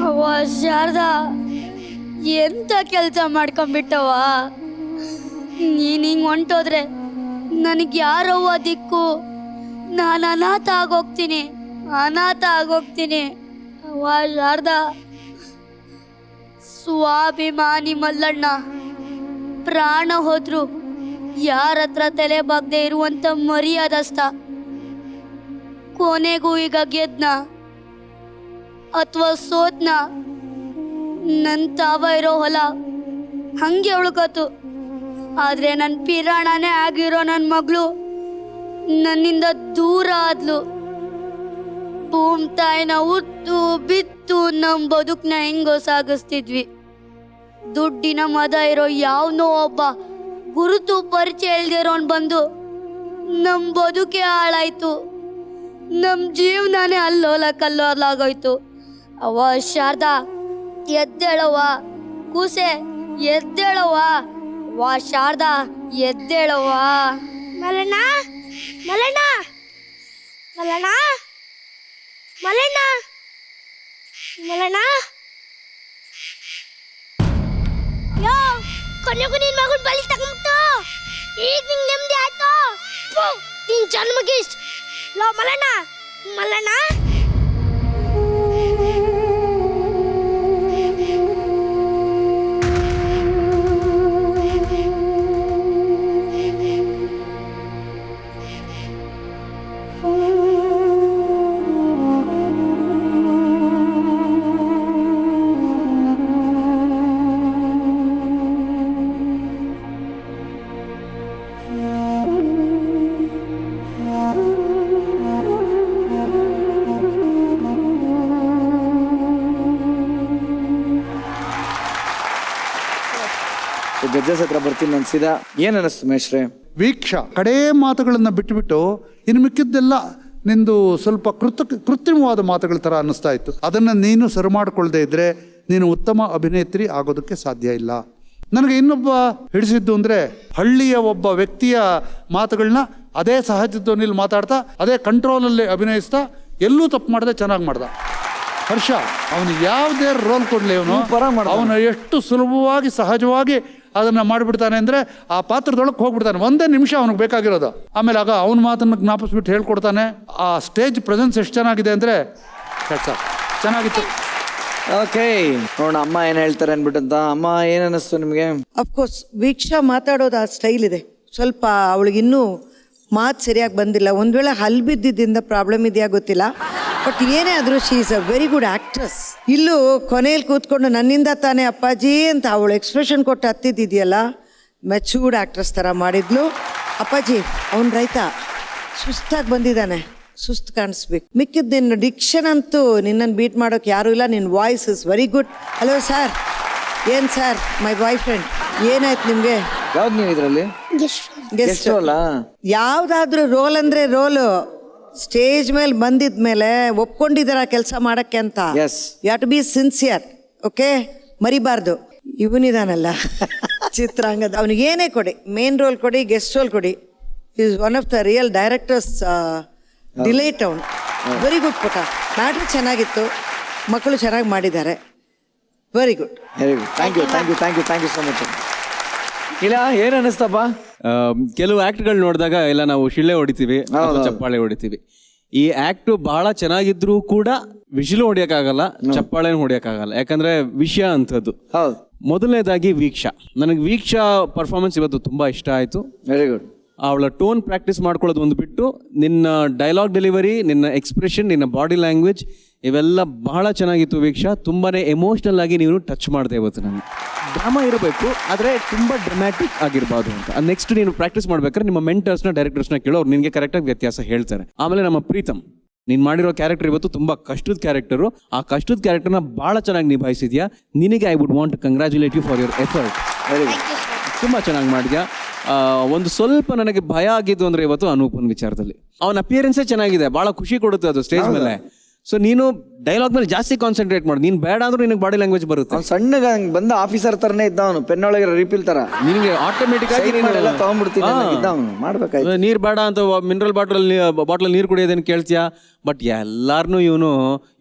ಅವ್ವ ಶಾರದಾ, ಎಂತ ಕೆಲಸ ಮಾಡ್ಕೊಂಡ್ಬಿಟ್ಟವ? ನೀನ್ ಹಿಂಗ್ ಹೊಂಟೋದ್ರೆ ನನಗೆ ಯಾರವ್ವ ದಿಕ್ಕು? ನಾನು ಅನಾಥ ಆಗೋಗ್ತೀನಿ. ಅವ್ವ ಶಾರದಾ, ಸ್ವಾಭಿಮಾನಿ ಮಲ್ಲಣ್ಣ ಪ್ರಾಣ ಹೋದ್ರು ಯಾರ ಹತ್ರ ತಲೆ ಬಾಗದೆ ಇರುವಂತ ಮರ್ಯಾದಸ್ತ. ಕೊನೆಗೂ ಈಗ ಗೆದ್ನ ಅಥವಾ ಸೋತ್ನ, ನನ್ನ ತಾವ ಇರೋ ಹೊಲ ಹಂಗೆ ಉಳ್ಕೋತು. ಆದ್ರೆ ನನ್ನ ಪಿರಾಣನೇ ಆಗಿರೋ ನನ್ನ ಮಗಳು ನನ್ನಿಂದ ದೂರ ಆದ್ಲು. ಭೂಮ್ ತಾಯಿನ ಉತ್ತು ಬಿತ್ತು ನಮ್ಮ ಬದುಕನ್ನ ಹೆಂಗೋ ಸಾಗಿಸ್ತಿದ್ವಿ. ದುಡ್ಡಿನ ಮದ ಇರೋ ಯಾವನೋ ಒಬ್ಬ ಗುರುತು ಪರಿಚಯ ಇಲ್ದಿರೋನ್ ಬಂದು ನಮ್ಮ ಬದುಕೆ ಹಾಳಾಯ್ತು. ನಮ್ಮ ಜೀವನನೇ ಅಲ್ಲೋಲ ಕಲ್ಲೋಲಾಗೋಯ್ತು. ಅವ್ವ ಶಾರದಾ, ಎದ್ದೇಳವ್ವ ಕೂಸೆ, ಎದ್ದೇಳವ್ವ. ವಾ ಶಾರದಾ, ಎದ್ದೇಳವ್ವ. ಮಲಣ್ಣ, ಮಲಣ್ಣ, ಮಲಣ್ಣ, ಮಲಣ್ಣ, ಮಲಣ್ಣ. ಯೋ, ಕೊನೆಗೂ ನಿನ್ ಮಗನ ಬಲಿ ತಗೊಂಬಿಟ್ಟು ಈಗ ನಿಂಗೆ ನೆಮ್ಮದಿ ಆಯ್ತು. ನಿನ್ ಜನ್ಮಕ್ಕೆ ಇಷ್ಟ. ಲೋ ಮಲಣ್ಣ, ಮಲಣ್ಣ. ಜಡ್ಜಸ್ ಹತ್ರ ಬರ್ತೀನಿ ಅನ್ಸಿದ. ಏನ್ ಅನಿಸ್ತು ಮೇಷ್ರೆ? ವೀಕ್ಷ ಕಡೇ ಮಾತುಗಳನ್ನು ಬಿಟ್ಟುಬಿಟ್ಟು ಇನ್ನು ಮಿಕ್ಕಿದ್ದೆಲ್ಲ ನಿಂದು ಸ್ವಲ್ಪ ಕೃತ್ರಿಮವಾದ ಮಾತುಗಳ ಥರ ಅನ್ನಿಸ್ತಾ ಇತ್ತು. ಅದನ್ನು ನೀನು ಸರಿ ಮಾಡಿಕೊಳ್ಳದೆ ಇದ್ದರೆ ನೀನು ಉತ್ತಮ ಅಭಿನೇತ್ರಿ ಆಗೋದಕ್ಕೆ ಸಾಧ್ಯ ಇಲ್ಲ. ನನಗೆ ಇನ್ನೊಬ್ಬ ಹಿಡಿಸಿದ್ದು ಅಂದರೆ ಹಳ್ಳಿಯ ಒಬ್ಬ ವ್ಯಕ್ತಿಯ ಮಾತುಗಳನ್ನ ಅದೇ ಸಹಜ ಧ್ವನಿಯಲ್ಲಿ ಮಾತಾಡ್ತಾ ಅದೇ ಕಂಟ್ರೋಲಲ್ಲಿ ಅಭಿನಯಿಸ್ತಾ ಎಲ್ಲೂ ತಪ್ಪು ಮಾಡದೆ ಚೆನ್ನಾಗಿ ಮಾಡ್ದ ಹರ್ಷ. ಅವನು ಯಾವುದೇ ರೋಲ್ ಕೊಡಲಿ ಅವನು ಎಷ್ಟು ಸುಲಭವಾಗಿ ಸಹಜವಾಗಿ ಅದನ್ನು ಮಾಡಿಬಿಡ್ತಾನೆ ಅಂದರೆ ಆ ಪಾತ್ರದೊಳಗೆ ಹೋಗ್ಬಿಡ್ತಾನೆ. ಒಂದೇ ನಿಮಿಷ ಅವನಿಗೆ ಬೇಕಾಗಿರೋದು. ಆಮೇಲೆ ಆಗ ಅವನ ಮಾತನ್ನು ಜ್ಞಾಪಿಸ್ಬಿಟ್ಟು ಹೇಳ್ಕೊಡ್ತಾನೆ. ಆ ಸ್ಟೇಜ್ ಪ್ರೆಸೆನ್ಸ್ ಎಷ್ಟು ಚೆನ್ನಾಗಿದೆ ಅಂದರೆ ಚೆನ್ನಾಗಿತ್ತು. ಓಕೆ, ನೋಡೋಣ ಅಮ್ಮ ಏನು ಹೇಳ್ತಾರೆ ಅನ್ಬಿಟ್ಟಂತ. ಅಮ್ಮ ಏನು ಅನ್ನಿಸ್ತು ನಿಮಗೆ? ಅಫ್ಕೋರ್ಸ್ ವೀಕ್ಷಾ ಮಾತಾಡೋದು ಆ ಸ್ಟೈಲ್ ಇದೆ. ಸ್ವಲ್ಪ ಅವಳಿಗಿನ್ನೂ ಮಾತು ಸರಿಯಾಗಿ ಬಂದಿಲ್ಲ. ಒಂದು ವೇಳೆ ಹಲ್ ಬಿದ್ದಿದ್ದರಿಂದ ಪ್ರಾಬ್ಲಮ್ ಇದೆಯಾ ಗೊತ್ತಿಲ್ಲ. ಬಟ್ ಏನೇ ಆದರೂ she is a very good actress. ಇಲ್ಲೂ ಕೊನೆಯಲ್ಲಿ ಕೂತ್ಕೊಂಡು ನನ್ನಿಂದ ತಾನೇ ಅಪ್ಪಾಜಿ ಅಂತ ಅವಳು ಎಕ್ಸ್ಪ್ರೆಷನ್ ಕೊಟ್ಟು ಹತ್ತಿದ್ದಿದೆಯಲ್ಲ, ಮೆಚೂರ್ಡ್ ಆ್ಯಕ್ಟ್ರೆಸ್ ಥರ ಮಾಡಿದ್ಲು. ಅಪ್ಪಾಜಿ ಅವ್ನು ರೈತ ಸುಸ್ತಾಗಿ ಬಂದಿದ್ದಾನೆ, ಸುಸ್ತು ಕಾಣಿಸ್ಬೇಕು. ಮಿಕ್ಕಿದ್ದು ನಿನ್ನ ಡಿಕ್ಷನ್ ಅಂತೂ ನಿನ್ನನ್ನು ಬೀಟ್ ಮಾಡೋಕೆ ಯಾರೂ ಇಲ್ಲ. ನಿನ್ನ voice is very good. Hello sir. ಏನು ಸರ್, ಮೈ ಬಾಯ್ ಫ್ರೆಂಡ್. ಏನಾಯ್ತು ನಿಮಗೆ? ಯಾವ್ದು ನೀವು ಇದರಲ್ಲಿ ಗೆಸ್ಟ್ ರೋಲಾ? ಯಾವುದಾದ್ರೂ ರೋಲ್ ಅಂದರೆ ರೋಲು. ಸ್ಟೇಜ್ ಮೇಲೆ ಬಂದಿದ ಮೇಲೆ ಒಪ್ಕೊಂಡಿದ್ದಾರ ಕೆಲಸ ಮಾಡೋಕ್ಕೆ ಅಂತ. Yes. You have to be sincere. Okay, ಮರಿಬಾರ್ದು. ಇವನಿದಾನಲ್ಲ ಚಿತ್ರಾಂಗದ, ಅವನಿಗೆ ಏನೇ ಕೊಡಿ, ಮೇನ್ ರೋಲ್ ಕೊಡಿ, ಗೆಸ್ಟ್ ರೋಲ್ ಕೊಡಿ, is one of the real directors delight. ಅವನು ವೆರಿ ಗುಡ್ ಪುಟ. ನಾಟಕ ಚೆನ್ನಾಗಿತ್ತು, ಮಕ್ಕಳು ಚೆನ್ನಾಗಿ ಮಾಡಿದ್ದಾರೆ. Very good, very good. Thank you, thank you, thank you, thank you so much. ಇಲ್ಲ, ಏನು ಅನ್ನಿಸ್ತಪ್ಪ? ಕೆಲವು ಆ್ಯಕ್ಟ್ಗಳು ನೋಡಿದಾಗ ಎಲ್ಲ ನಾವು ಶಿಳ್ಳೆ ಹೊಡಿತೀವಿ, ಚಪ್ಪಾಳೆ ಹೊಡಿತೀವಿ. ಈ ಆ್ಯಕ್ಟ್ ಬಹಳ ಚೆನ್ನಾಗಿದ್ರು ಕೂಡ ವಿಷಲು ಹೊಡಿಯೋಕ್ಕಾಗಲ್ಲ, ಚಪ್ಪಾಳೆನೂ ಹೊಡಿಯೋಕ್ಕಾಗಲ್ಲ. ಯಾಕಂದ್ರೆ ವಿಷಯ ಅಂಥದ್ದು. ಹೌದು. ಮೊದಲನೇದಾಗಿ ವೀಕ್ಷಾ, ನನಗೆ ವೀಕ್ಷಾ ಪರ್ಫಾರ್ಮೆನ್ಸ್ ಇವತ್ತು ತುಂಬ ಇಷ್ಟ ಆಯಿತು. Very good. ಅವಳ ಟೋನ್ ಪ್ರಾಕ್ಟೀಸ್ ಮಾಡ್ಕೊಳ್ಳೋದು ಒಂದು ಬಿಟ್ಟು ನಿನ್ನ ಡೈಲಾಗ್ ಡೆಲಿವರಿ, ನಿನ್ನ ಎಕ್ಸ್ಪ್ರೆಷನ್, ನಿನ್ನ ಬಾಡಿ ಲ್ಯಾಂಗ್ವೇಜ್ ಇವೆಲ್ಲ ಬಹಳ ಚೆನ್ನಾಗಿತ್ತು ವೀಕ್ಷಾ. ತುಂಬಾ ಎಮೋಷ್ನಲ್ ಆಗಿ ನೀವು ಟಚ್ ಮಾಡಿದೆ ಇವತ್ತು. ನನಗೆ ಡ್ರಾಮಾ ಇರಬೇಕು, ಆದರೆ ತುಂಬ ಡ್ರಾಮ್ಯಾಟಿಕ್ ಆಗಿರ್ಬಾರ್ದು ಅಂತ. ನೆಕ್ಸ್ಟ್ ನೀನು ಪ್ರಾಕ್ಟೀಸ್ ಮಾಡ್ಬೇಕಾದ್ರೆ ನಿಮ್ಮ ಮೆಂಟರ್ಸ್ನ, ಡೈರೆಕ್ಟರ್ಸ್ನ ಕೇಳೋ, ಅವ್ರು ನಿನಗೆ ಕರೆಕ್ಟಾಗಿ ವ್ಯತ್ಯಾಸ ಹೇಳ್ತಾರೆ. ಆಮೇಲೆ ನಮ್ಮ ಪ್ರೀತಮ್, ನೀನು ಮಾಡಿರೋ ಕ್ಯಾರೆಕ್ಟರ್ ಇವತ್ತು ತುಂಬ ಕಷ್ಟದ ಕ್ಯಾರೆಕ್ಟರು. ಆ ಕಷ್ಟದ ಕ್ಯಾರೆಕ್ಟರ್ನ ಭಾಳ ಚೆನ್ನಾಗಿ ನಿಭಾಯಿಸಿದ್ಯಾ. ನಿನಗೆ I would want to congratulate you for your effort. Very good, ತುಂಬ ಚೆನ್ನಾಗಿ ಮಾಡಿದ್ಯಾ. ಒಂದು ಸ್ವಲ್ಪ ನನಗೆ ಭಯ ಆಗಿದ್ದು ಅಂದರೆ ಇವತ್ತು ಅನೂಪನ್ ವಿಚಾರದಲ್ಲಿ. ಅವನ ಅಪಿಯರೆನ್ಸೇ ಚೆನ್ನಾಗಿದೆ, ಭಾಳ ಖುಷಿ ಕೊಡುತ್ತೆ ಅದು ಸ್ಟೇಜ್ ಮೇಲೆ. ಸೊ ನೀನು ಡೈಲಾಗ್ ಮೇಲೆ ಜಾಸ್ತಿ ಕಾನ್ಸಂಟ್ರೇಟ್ ಮಾಡು. ನೀನು ಬೇಡ ಅಂದ್ರೂ ನಿನಗೆ ಬಾಡಿ ಲ್ಯಾಂಗ್ವೇಜ್ ಬರುತ್ತೆ. ಸಣ್ಣಗ ಬಂದ ಆಫೀಸರ್ ತರನೇ ಇದ್ದ ಅವನು, ಪೆನ್ನೊಳಗೆ ರಿಫಿಲ್ ತರ. ನಿನಗೆ ಆಟೋಮೆಟಿಕ್ ಆಗಿ ಎಲ್ಲ ತಗೊಂಡ್ಬಿಡ್ತೀನಿ ಅವನು, ಮಾಡ್ಬೇಕಾಯ್ತು. ನೀರು ಬೇಡ ಅಂತ ಮಿನರಲ್ ಬಾಟಲ್ ನೀರು ಕುಡಿಯೋದೇನು ಕೇಳ್ತೀಯಾ. ಬಟ್ ಎಲ್ಲಾರನು ಇವನು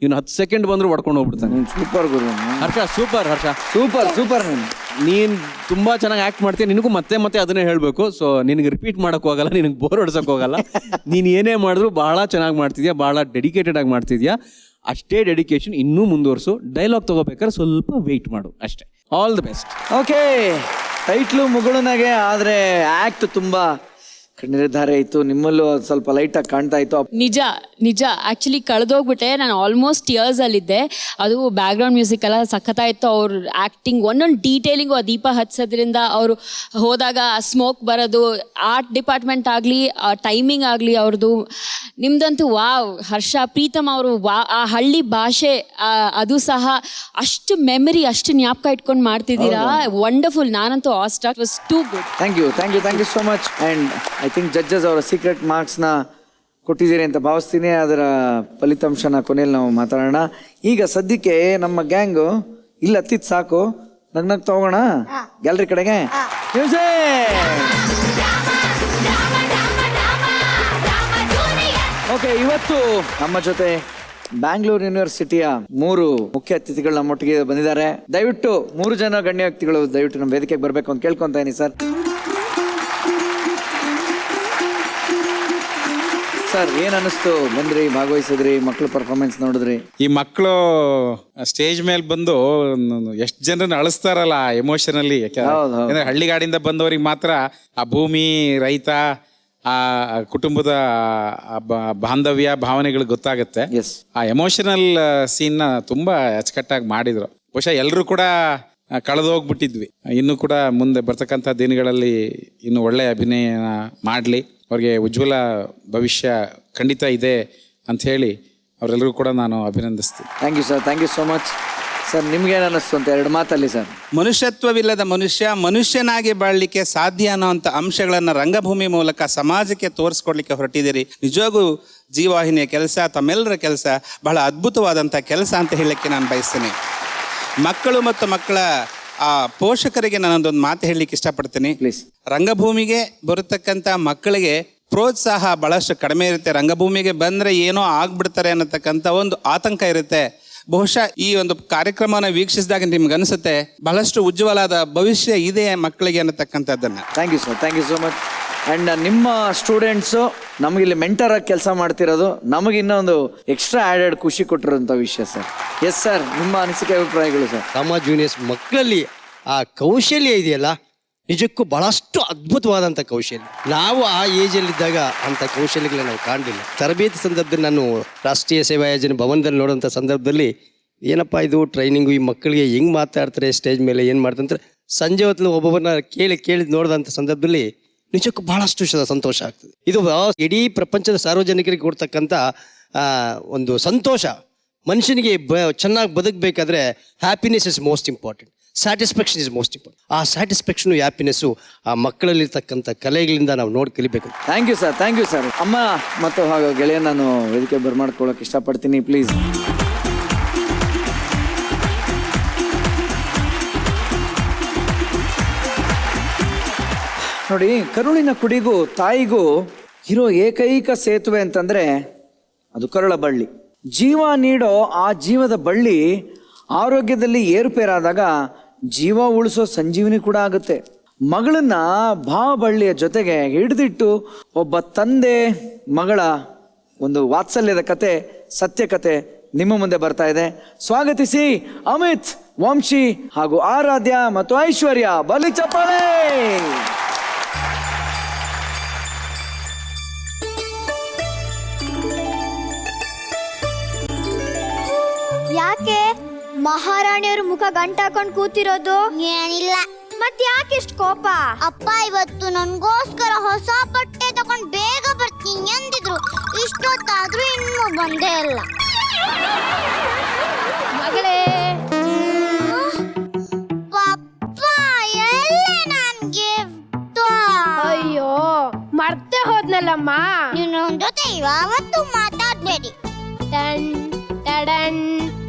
10 ಸೆಕೆಂಡ್ ಬಂದ್ರು ಹೊಡ್ಕೊಂಡು ಹೋಗ್ಬಿಡ್ತಾನೆ. ಸೂಪರ್ ಗುರು ಹರ್ಷ, ಸೂಪರ್ ಹರ್ಷ, ಸೂಪರ್ ಸೂಪರ್. ನೀನು ತುಂಬ ಚೆನ್ನಾಗಿ ಆ್ಯಕ್ಟ್ ಮಾಡ್ತೀಯ. ನಿನಗೂ ಮತ್ತೆ ಅದನ್ನೇ ಹೇಳಬೇಕು. ಸೊ ನಿನಗೆ ರಿಪೀಟ್ ಮಾಡೋಕೆ ಹೋಗಲ್ಲ, ನಿನಗೆ ಬೋರ್ ಹೊಡ್ಸೋಕೆ ಹೋಗಲ್ಲ. ನೀನು ಏನೇ ಮಾಡಿದ್ರು ಭಾಳ ಚೆನ್ನಾಗಿ ಮಾಡ್ತಿದ್ಯಾ, ಭಾಳ ಡೆಡಿಕೇಟೆಡ್ ಆಗಿ ಮಾಡ್ತಿದ್ಯಾ. ಅಷ್ಟೇ ಡೆಡಿಕೇಶನ್ ಇನ್ನೂ ಮುಂದುವರಿಸು. ಡೈಲಾಗ್ ತಗೋಬೇಕಾದ್ರೆ ಸ್ವಲ್ಪ ವೆಯ್ಟ್ ಮಾಡು ಅಷ್ಟೇ. All the best. Okay, title ಮುಗುಳುನಾಗೆ, ಆದರೆ ಆ್ಯಕ್ಟ್ ತುಂಬ ನಿರ್ಧಾರ ಇತ್ತು. ನಿಮ್ಮಲ್ಲೂ ಸ್ವಲ್ಪ ಲೈಟಾಗಿ ಕಾಣ್ತಾ ಇತ್ತು. ನಿಜ ಆ್ಯಕ್ಚುಲಿ ಕಳೆದೋಗ್ಬಿಟ್ಟೆ. ನಾನು ಆಲ್ಮೋಸ್ಟ್ ಟೀಯರ್ಸಲ್ಲಿದ್ದೆ. ಅದು ಬ್ಯಾಕ್ಗ್ರೌಂಡ್ ಮ್ಯೂಸಿಕ್ ಎಲ್ಲ ಸಖತ್ತಾಯಿತು. ಅವ್ರ ಆ್ಯಕ್ಟಿಂಗ್, ಒಂದೊಂದು ಡೀಟೇಲಿಂಗು, ಆ ದೀಪ ಹಚ್ಚೋದ್ರಿಂದ ಅವರು ಹೋದಾಗ ಸ್ಮೋಕ್ ಬರೋದು, ಆರ್ಟ್ ಡಿಪಾರ್ಟ್ಮೆಂಟ್ ಆಗಲಿ, ಟೈಮಿಂಗ್ ಆಗಲಿ ಅವ್ರದ್ದು, ನಿಮ್ದಂತೂ ವಾವ್. ಹರ್ಷ, ಪ್ರೀತಮ್ ಅವರು ಆ ಹಳ್ಳಿ ಭಾಷೆ, ಅದು ಸಹ ಅಷ್ಟು ಮೆಮರಿ, ಅಷ್ಟು ಜ್ಞಾಪಕ ಇಟ್ಕೊಂಡು ಮಾಡ್ತಿದ್ದೀರಾ. ವಂಡರ್ಫುಲ್. ನಾನಂತೂ ಆಸ್ಟಾರ್, was too good. Thank you so much. And I think judges ಅವರ ಸೀಕ್ರೆಟ್ ಮಾರ್ಕ್ಸ್ನ ಕೊಟ್ಟಿದ್ದೀರಿ ಅಂತ ಭಾವಿಸ್ತೀನಿ. ಅದರ ಫಲಿತಾಂಶನ ಕೊನೆಯಲ್ಲಿ ನಾವು ಮಾತಾಡೋಣ. ಈಗ ಸದ್ಯಕ್ಕೆ ನಮ್ಮ ಗ್ಯಾಂಗು ಇಲ್ಲಿ ಹತ್ತಿದ್ದು ಸಾಕು, ನಗ್ನಗ್ ತಗೋಣ ಗ್ಯಾಲರಿ ಕಡೆಗೆ. ಓಕೆ, ಇವತ್ತು ನಮ್ಮ ಜೊತೆ ಬ್ಯಾಂಗ್ಳೂರ್ ಯೂನಿವರ್ಸಿಟಿಯ 3 ಮುಖ್ಯ ಅತಿಥಿಗಳು ನಮ್ಮೊಟ್ಟಿಗೆ ಬಂದಿದ್ದಾರೆ. ದಯವಿಟ್ಟು 3 ಜನ ಗಣ್ಯ ವ್ಯಕ್ತಿಗಳು ದಯವಿಟ್ಟು ನಮ್ಮ ವೇದಿಕೆಗೆ ಬರಬೇಕು ಅಂತ ಕೇಳ್ಕೊಂತ ಇದೀನಿ ಸರ್. ಸರ್, ಏನ್ ಅನಿಸ್ತು? ಬಂದ್ರಿ, ಭಾಗವಹಿಸಿದ್ರಿ, ಮಕ್ಳು ಪರ್ಫಾರ್ಮೆನ್ಸ್ ನೋಡಿದ್ರಿ. ಈ ಮಕ್ಕಳು ಸ್ಟೇಜ್ ಮೇಲೆ ಬಂದು ಎಷ್ಟು ಜನರನ್ನ ಅಳಿಸ್ತಾರಲ್ಲ ಎಮೋಷನಲಿ. ಯಾಕಂದ್ರೆ ಹಳ್ಳಿಗಾಡಿಂದ ಬಂದವ್ರಿಗೆ ಮಾತ್ರ ಆ ಭೂಮಿ, ರೈತ, ಆ ಕುಟುಂಬದ ಬಾಂಧವ್ಯ ಭಾವನೆಗಳು ಗೊತ್ತಾಗುತ್ತೆ. ಆ ಎಮೋಷನಲ್ ಸೀನ್ನ ತುಂಬಾ ಅಚ್ಚುಕಟ್ಟಾಗಿ ಮಾಡಿದ್ರು. ಬಹುಶಃ ಎಲ್ಲರೂ ಕೂಡ ಕಳೆದೋಗ್ಬಿಟ್ಟಿದ್ವಿ. ಇನ್ನೂ ಕೂಡ ಮುಂದೆ ಬರ್ತಕ್ಕಂಥ ದಿನಗಳಲ್ಲಿ ಇನ್ನು ಒಳ್ಳೆಯ ಅಭಿನಯ ಮಾಡಲಿ, ಅವ್ರಿಗೆ ಉಜ್ವಲ ಭವಿಷ್ಯ ಖಂಡಿತ ಇದೆ ಅಂತ ಹೇಳಿ ಅವರೆಲ್ಲರೂ ಕೂಡ ನಾನು ಅಭಿನಂದಿಸ್ತೀನಿ. Thank you so much sir. ನಿಮ್ಗೇನು ಅನ್ನಿಸ್ತು ಅಂತ 2 ಮಾತಲ್ಲಿ ಸರ್. ಮನುಷ್ಯತ್ವವಿಲ್ಲದ ಮನುಷ್ಯನಾಗಿ ಬಾಳಲಿಕ್ಕೆ ಸಾಧ್ಯ ಅನ್ನೋಂಥ ಅಂಶಗಳನ್ನು ರಂಗಭೂಮಿ ಮೂಲಕ ಸಮಾಜಕ್ಕೆ ತೋರಿಸ್ಕೊಡ್ಲಿಕ್ಕೆ ಹೊರಟಿದ್ದೀರಿ. ನಿಜವಾಗೂ ಜೀವವಾಹಿನಿಯ ಕೆಲಸ, ತಮ್ಮೆಲ್ಲರ ಕೆಲಸ ಬಹಳ ಅದ್ಭುತವಾದಂಥ ಕೆಲಸ ಅಂತ ಹೇಳಲಿಕ್ಕೆ ನಾನು ಬಯಸ್ತೇನೆ. ಮಕ್ಕಳು ಮತ್ತು ಮಕ್ಕಳ ಪೋಷಕರಿಗೆ ನಾನೊಂದೊಂದು ಮಾತು ಹೇಳಲಿಕ್ಕೆ ಇಷ್ಟಪಡ್ತೀನಿ. ಪ್ಲೀಸ್. ರಂಗಭೂಮಿಗೆ ಬರತಕ್ಕಂಥ ಮಕ್ಕಳಿಗೆ ಪ್ರೋತ್ಸಾಹ ಬಹಳಷ್ಟು ಕಡಿಮೆ ಇರುತ್ತೆ. ರಂಗಭೂಮಿಗೆ ಬಂದರೆ ಏನೋ ಆಗ್ಬಿಡ್ತಾರೆ ಅನ್ನತಕ್ಕಂಥ ಒಂದು ಆತಂಕ ಇರುತ್ತೆ. ಬಹುಶಃ ಈ ಒಂದು ಕಾರ್ಯಕ್ರಮನ ವೀಕ್ಷಿಸಿದಾಗ ನಿಮ್ಗೆ ಅನಿಸುತ್ತೆ ಬಹಳಷ್ಟು ಉಜ್ವಲವಾದ ಭವಿಷ್ಯ ಇದೆ ಮಕ್ಕಳಿಗೆ ಅನ್ನತಕ್ಕಂಥದ್ದನ್ನು. Thank you so much. And ನಿಮ್ಮ ಸ್ಟೂಡೆಂಟ್ಸು ನಮಗಿಲ್ಲಿ ಮೆಂಟರ್ ಆಗಿ ಕೆಲಸ ಮಾಡ್ತಿರೋದು ನಮಗೆ ಇನ್ನೊಂದು ಎಕ್ಸ್ಟ್ರಾ ಆ್ಯಡೆಡ್ ಖುಷಿ ಕೊಟ್ಟಿರೋಂಥ ವಿಷಯ ಸರ್. ಎಸ್ ಸರ್, ನಿಮ್ಮ ಅನಿಸಿಕೆ ಅಭಿಪ್ರಾಯಗಳು ಸರ್. ಡ್ರಾಮಾ ಜೂನಿಯರ್ಸ್ ಮಕ್ಕಳಲ್ಲಿ ಆ ಕೌಶಲ್ಯ ಇದೆಯಲ್ಲ, ನಿಜಕ್ಕೂ ಬಹಳಷ್ಟು ಅದ್ಭುತವಾದಂಥ ಕೌಶಲ್ಯ. ನಾವು ಆ ಏಜಲ್ಲಿದ್ದಾಗ ಅಂಥ ಕೌಶಲ್ಯಗಳನ್ನ ನಾವು ಕಾಣಲಿಲ್ಲ. ತರಬೇತಿ ಸಂದರ್ಭದಲ್ಲಿ ನಾನು ರಾಷ್ಟ್ರೀಯ ಸೇವಾ ಯೋಜನೆ ಭವನದಲ್ಲಿ ನೋಡೋಂಥ ಸಂದರ್ಭದಲ್ಲಿ ಏನಪ್ಪ ಇದು ಟ್ರೈನಿಂಗು, ಈ ಮಕ್ಕಳಿಗೆ ಹೆಂಗೆ ಮಾತಾಡ್ತಾರೆ ಸ್ಟೇಜ್ ಮೇಲೆ, ಏನು ಮಾಡ್ತಾರೆ ಸಂಜೆ ಹೊತ್ತು ಒಬ್ಬೊಬ್ಬರನ್ನ ಕೇಳಿ ನೋಡಿದಂಥ ಸಂದರ್ಭದಲ್ಲಿ ನಿಜಕ್ಕೂ ಬಹಳಷ್ಟು ಸಂತೋಷ ಆಗ್ತದೆ. ಇದು ಇಡೀ ಪ್ರಪಂಚದ ಸಾರ್ವಜನಿಕರಿಗೆ ಕೊಡ್ತಕ್ಕಂಥ ಒಂದು ಸಂತೋಷ. ಮನುಷ್ಯನಿಗೆ ಚೆನ್ನಾಗಿ ಬದುಕಬೇಕಾದ್ರೆ happiness is most important, satisfaction is most important. ಆ ಸ್ಯಾಟಿಸ್ಫ್ಯಾಕ್ಷನು, ಹ್ಯಾಪಿನೆಸ್ಸು ಆ ಮಕ್ಕಳಲ್ಲಿರ್ತಕ್ಕಂಥ ಕಲೆಗಳಿಂದ ನಾವು ನೋಡಿ ಕಲಿಬೇಕು. Thank you sir. ಅಮ್ಮ ಮತ್ತು ಹಾಗೂ ಗೆಳೆಯ ನಾನು ವೇದಿಕೆ ಬರ್ಮಾಡ್ಕೊಳ್ಳೋಕೆ ಇಷ್ಟಪಡ್ತೀನಿ, ಪ್ಲೀಸ್. ನೋಡಿ, ಕರುಳಿನ ಕುಡಿಗೂ ತಾಯಿಗೂ ಇರೋ ಏಕೈಕ ಸೇತುವೆ ಅಂತಂದ್ರೆ ಅದು ಕರುಳ ಬಳ್ಳಿ. ಜೀವ ನೀಡೋ ಆ ಜೀವದ ಬಳ್ಳಿ ಆರೋಗ್ಯದಲ್ಲಿ ಏರುಪೇರಾದಾಗ ಜೀವ ಉಳಿಸೋ ಸಂಜೀವನಿ ಕೂಡ ಆಗುತ್ತೆ. ಮಗಳನ್ನ ಭಾವಬಳ್ಳಿಯ ಜೊತೆಗೆ ಹಿಡಿದಿಟ್ಟು ಒಬ್ಬ ತಂದೆ ಮಗಳ ಒಂದು ವಾತ್ಸಲ್ಯದ ಕತೆ, ಸತ್ಯ ಕತೆ ನಿಮ್ಮ ಮುಂದೆ ಬರ್ತಾ ಇದೆ. ಸ್ವಾಗತಿಸಿ ಅಮಿತ್, ವಂಶಿ ಹಾಗೂ ಆರಾಧ್ಯ ಮತ್ತು ಐಶ್ವರ್ಯ. ಬಲಿ ಚಪ್ಪಾಳೆ. ಮಹಾರಾಣಿಯವ್ರ ಮುಖ ಗಂಟಾಕೊಂಡ್ ಕೂತಿರೋದು? ಏನಿಲ್ಲ. ಮತ್ ಯಾಕೆ ಇಷ್ಟು ಕೋಪ? ಅಪ್ಪ ಇವತ್ತು ನನ್ಗೋಸ್ಕರ ಹೊಸ ಬಟ್ಟೆ ತಗೊಂಡ್ ಬೇಗ ಬರ್ತೀನಿ ಅಂದಿದ್ರು. ಇಷ್ಟೊತ್ತಾದ್ರೂ ಇನ್ನೂ ಬಂದೇ ಇಲ್ಲ. ಮಗಳೇ, ಪಪ್ಪ ಎಲ್ಲೇ ನನ್ ಗಿಫ್ಟ್? ಅಯ್ಯೋ ಮರ್ತೆ ಹೋದ್ನಲ್ಲಮ್ಮ. ನೀವು ನನ್ ಜೊತೆ ಯಾವತ್ತೂ ಮಾತಾಡ್ಬೇಡಿ. ಟನ್ ಟಡನ್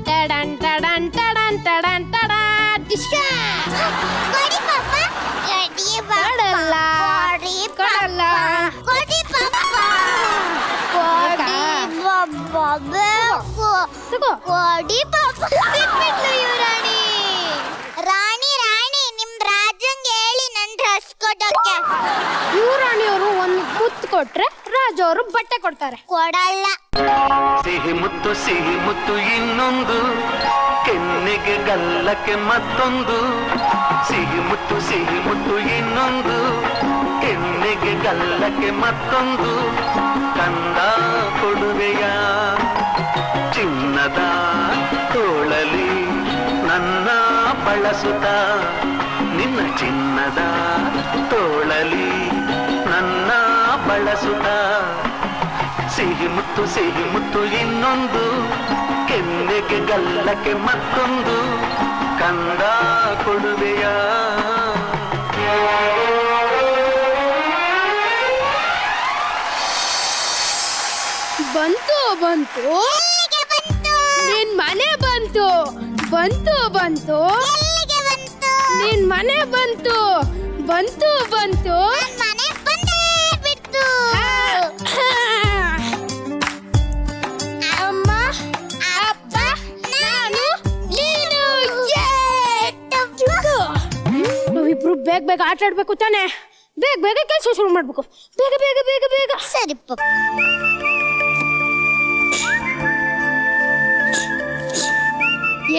ಟಡನ್ ಟಡನ್ ಟಡನ್ ಟಡನ್ ಟಡನ್ ಟಿಶ್ಕ. ಕೊಡಿ ಪಪ್ಪ. ಕೊಡಿ ಕೊಡಲ್ಲ. ಕೊಡಿ ಕೊಡಲ್ಲ. ಕೊಡಿ ಪಪ್ಪ. ಕೊಡಿ ಪಪ್ಪ. ಬೇಕು. ತಗೋ. ಕೊಡಿ ಪಪ್ಪ. ಬಿಟ್ಬಿಟ್ಲು ಯುವರಾಣಿ. ರಾಣಿ ರಾಣಿ ನಿಮ್ ರಾಜಂಗೆ ಹೇಳಿ ನನ್ ಡ್ರೆಸ್ ಕೊಡೋಕೆ. ಯುವರಾಣಿಯವರು ಒಂದು ಮುತ್ತು ಕೊಟ್ರೆ ರಾಜ ಅವರು ಬಟ್ಟೆ ಕೊಡ್ತಾರೆ. ಕೊಡಲ್ಲ. ಸಿಹಿ ಮುತ್ತು ಇನ್ನೊಂದು, ಕೆನ್ನೆಗೆ ಗಲ್ಲಕ್ಕೆ ಮತ್ತೊಂದು. ಸಿಹಿ ಮುತ್ತು ಇನ್ನೊಂದು, ಕೆನ್ನೆಗೆ ಗಲ್ಲಕ್ಕೆ ಮತ್ತೊಂದು. ಕಂದ ಕೊಡುವೆಯ ಚಿನ್ನದ ತೋಳಲಿ ನನ್ನ ಬಳಸುತ್ತ, ನಿನ್ನ ಚಿನ್ನದ ತೋಳಲಿ ನನ್ನ ಬಳಸುತ್ತ. ಸಿಹಿ ಮುತ್ತು ಇನ್ನೊಂದು, ಕೆನ್ನೆಗೆ ಗಲ್ಲಕ್ಕೆ ಮತ್ತೊಂದು. ಕಂದ ಕೊಡುವೆಯ. ಬಂತು ಬಂತು, ಎಲ್ಲಿಗೆ ಬಂತು? ನಿನ್ ಮನೆ ಬಂತು. ಬಂತು ಬಂತು, ಎಲ್ಲಿಗೆ ಬಂತು? ನಿನ್ ಮನೆ ಬಂತು. ಬಂತು ಬಂತು. ನನ್ ಮನೆ ಬಂದೇ ಬಿಡ್ತು. ಅಮ್ಮ, ಅಪ್ಪ, ನಾನು, ನೀನು. ನಾವಿಬ್ರು ಬೇಗ ಬೇಗ ಆಟ ಆಡ್ಬೇಕು ತಾನೆ. ಬೇಗ ಬೇಗ ಕೆಲಸ ಶುರು ಮಾಡ್ಬೇಕು. ಬೇಗ ಬೇಗ ಬೇಗ ಬೇಗ. ಸರಿ ಪಪ್ಪ.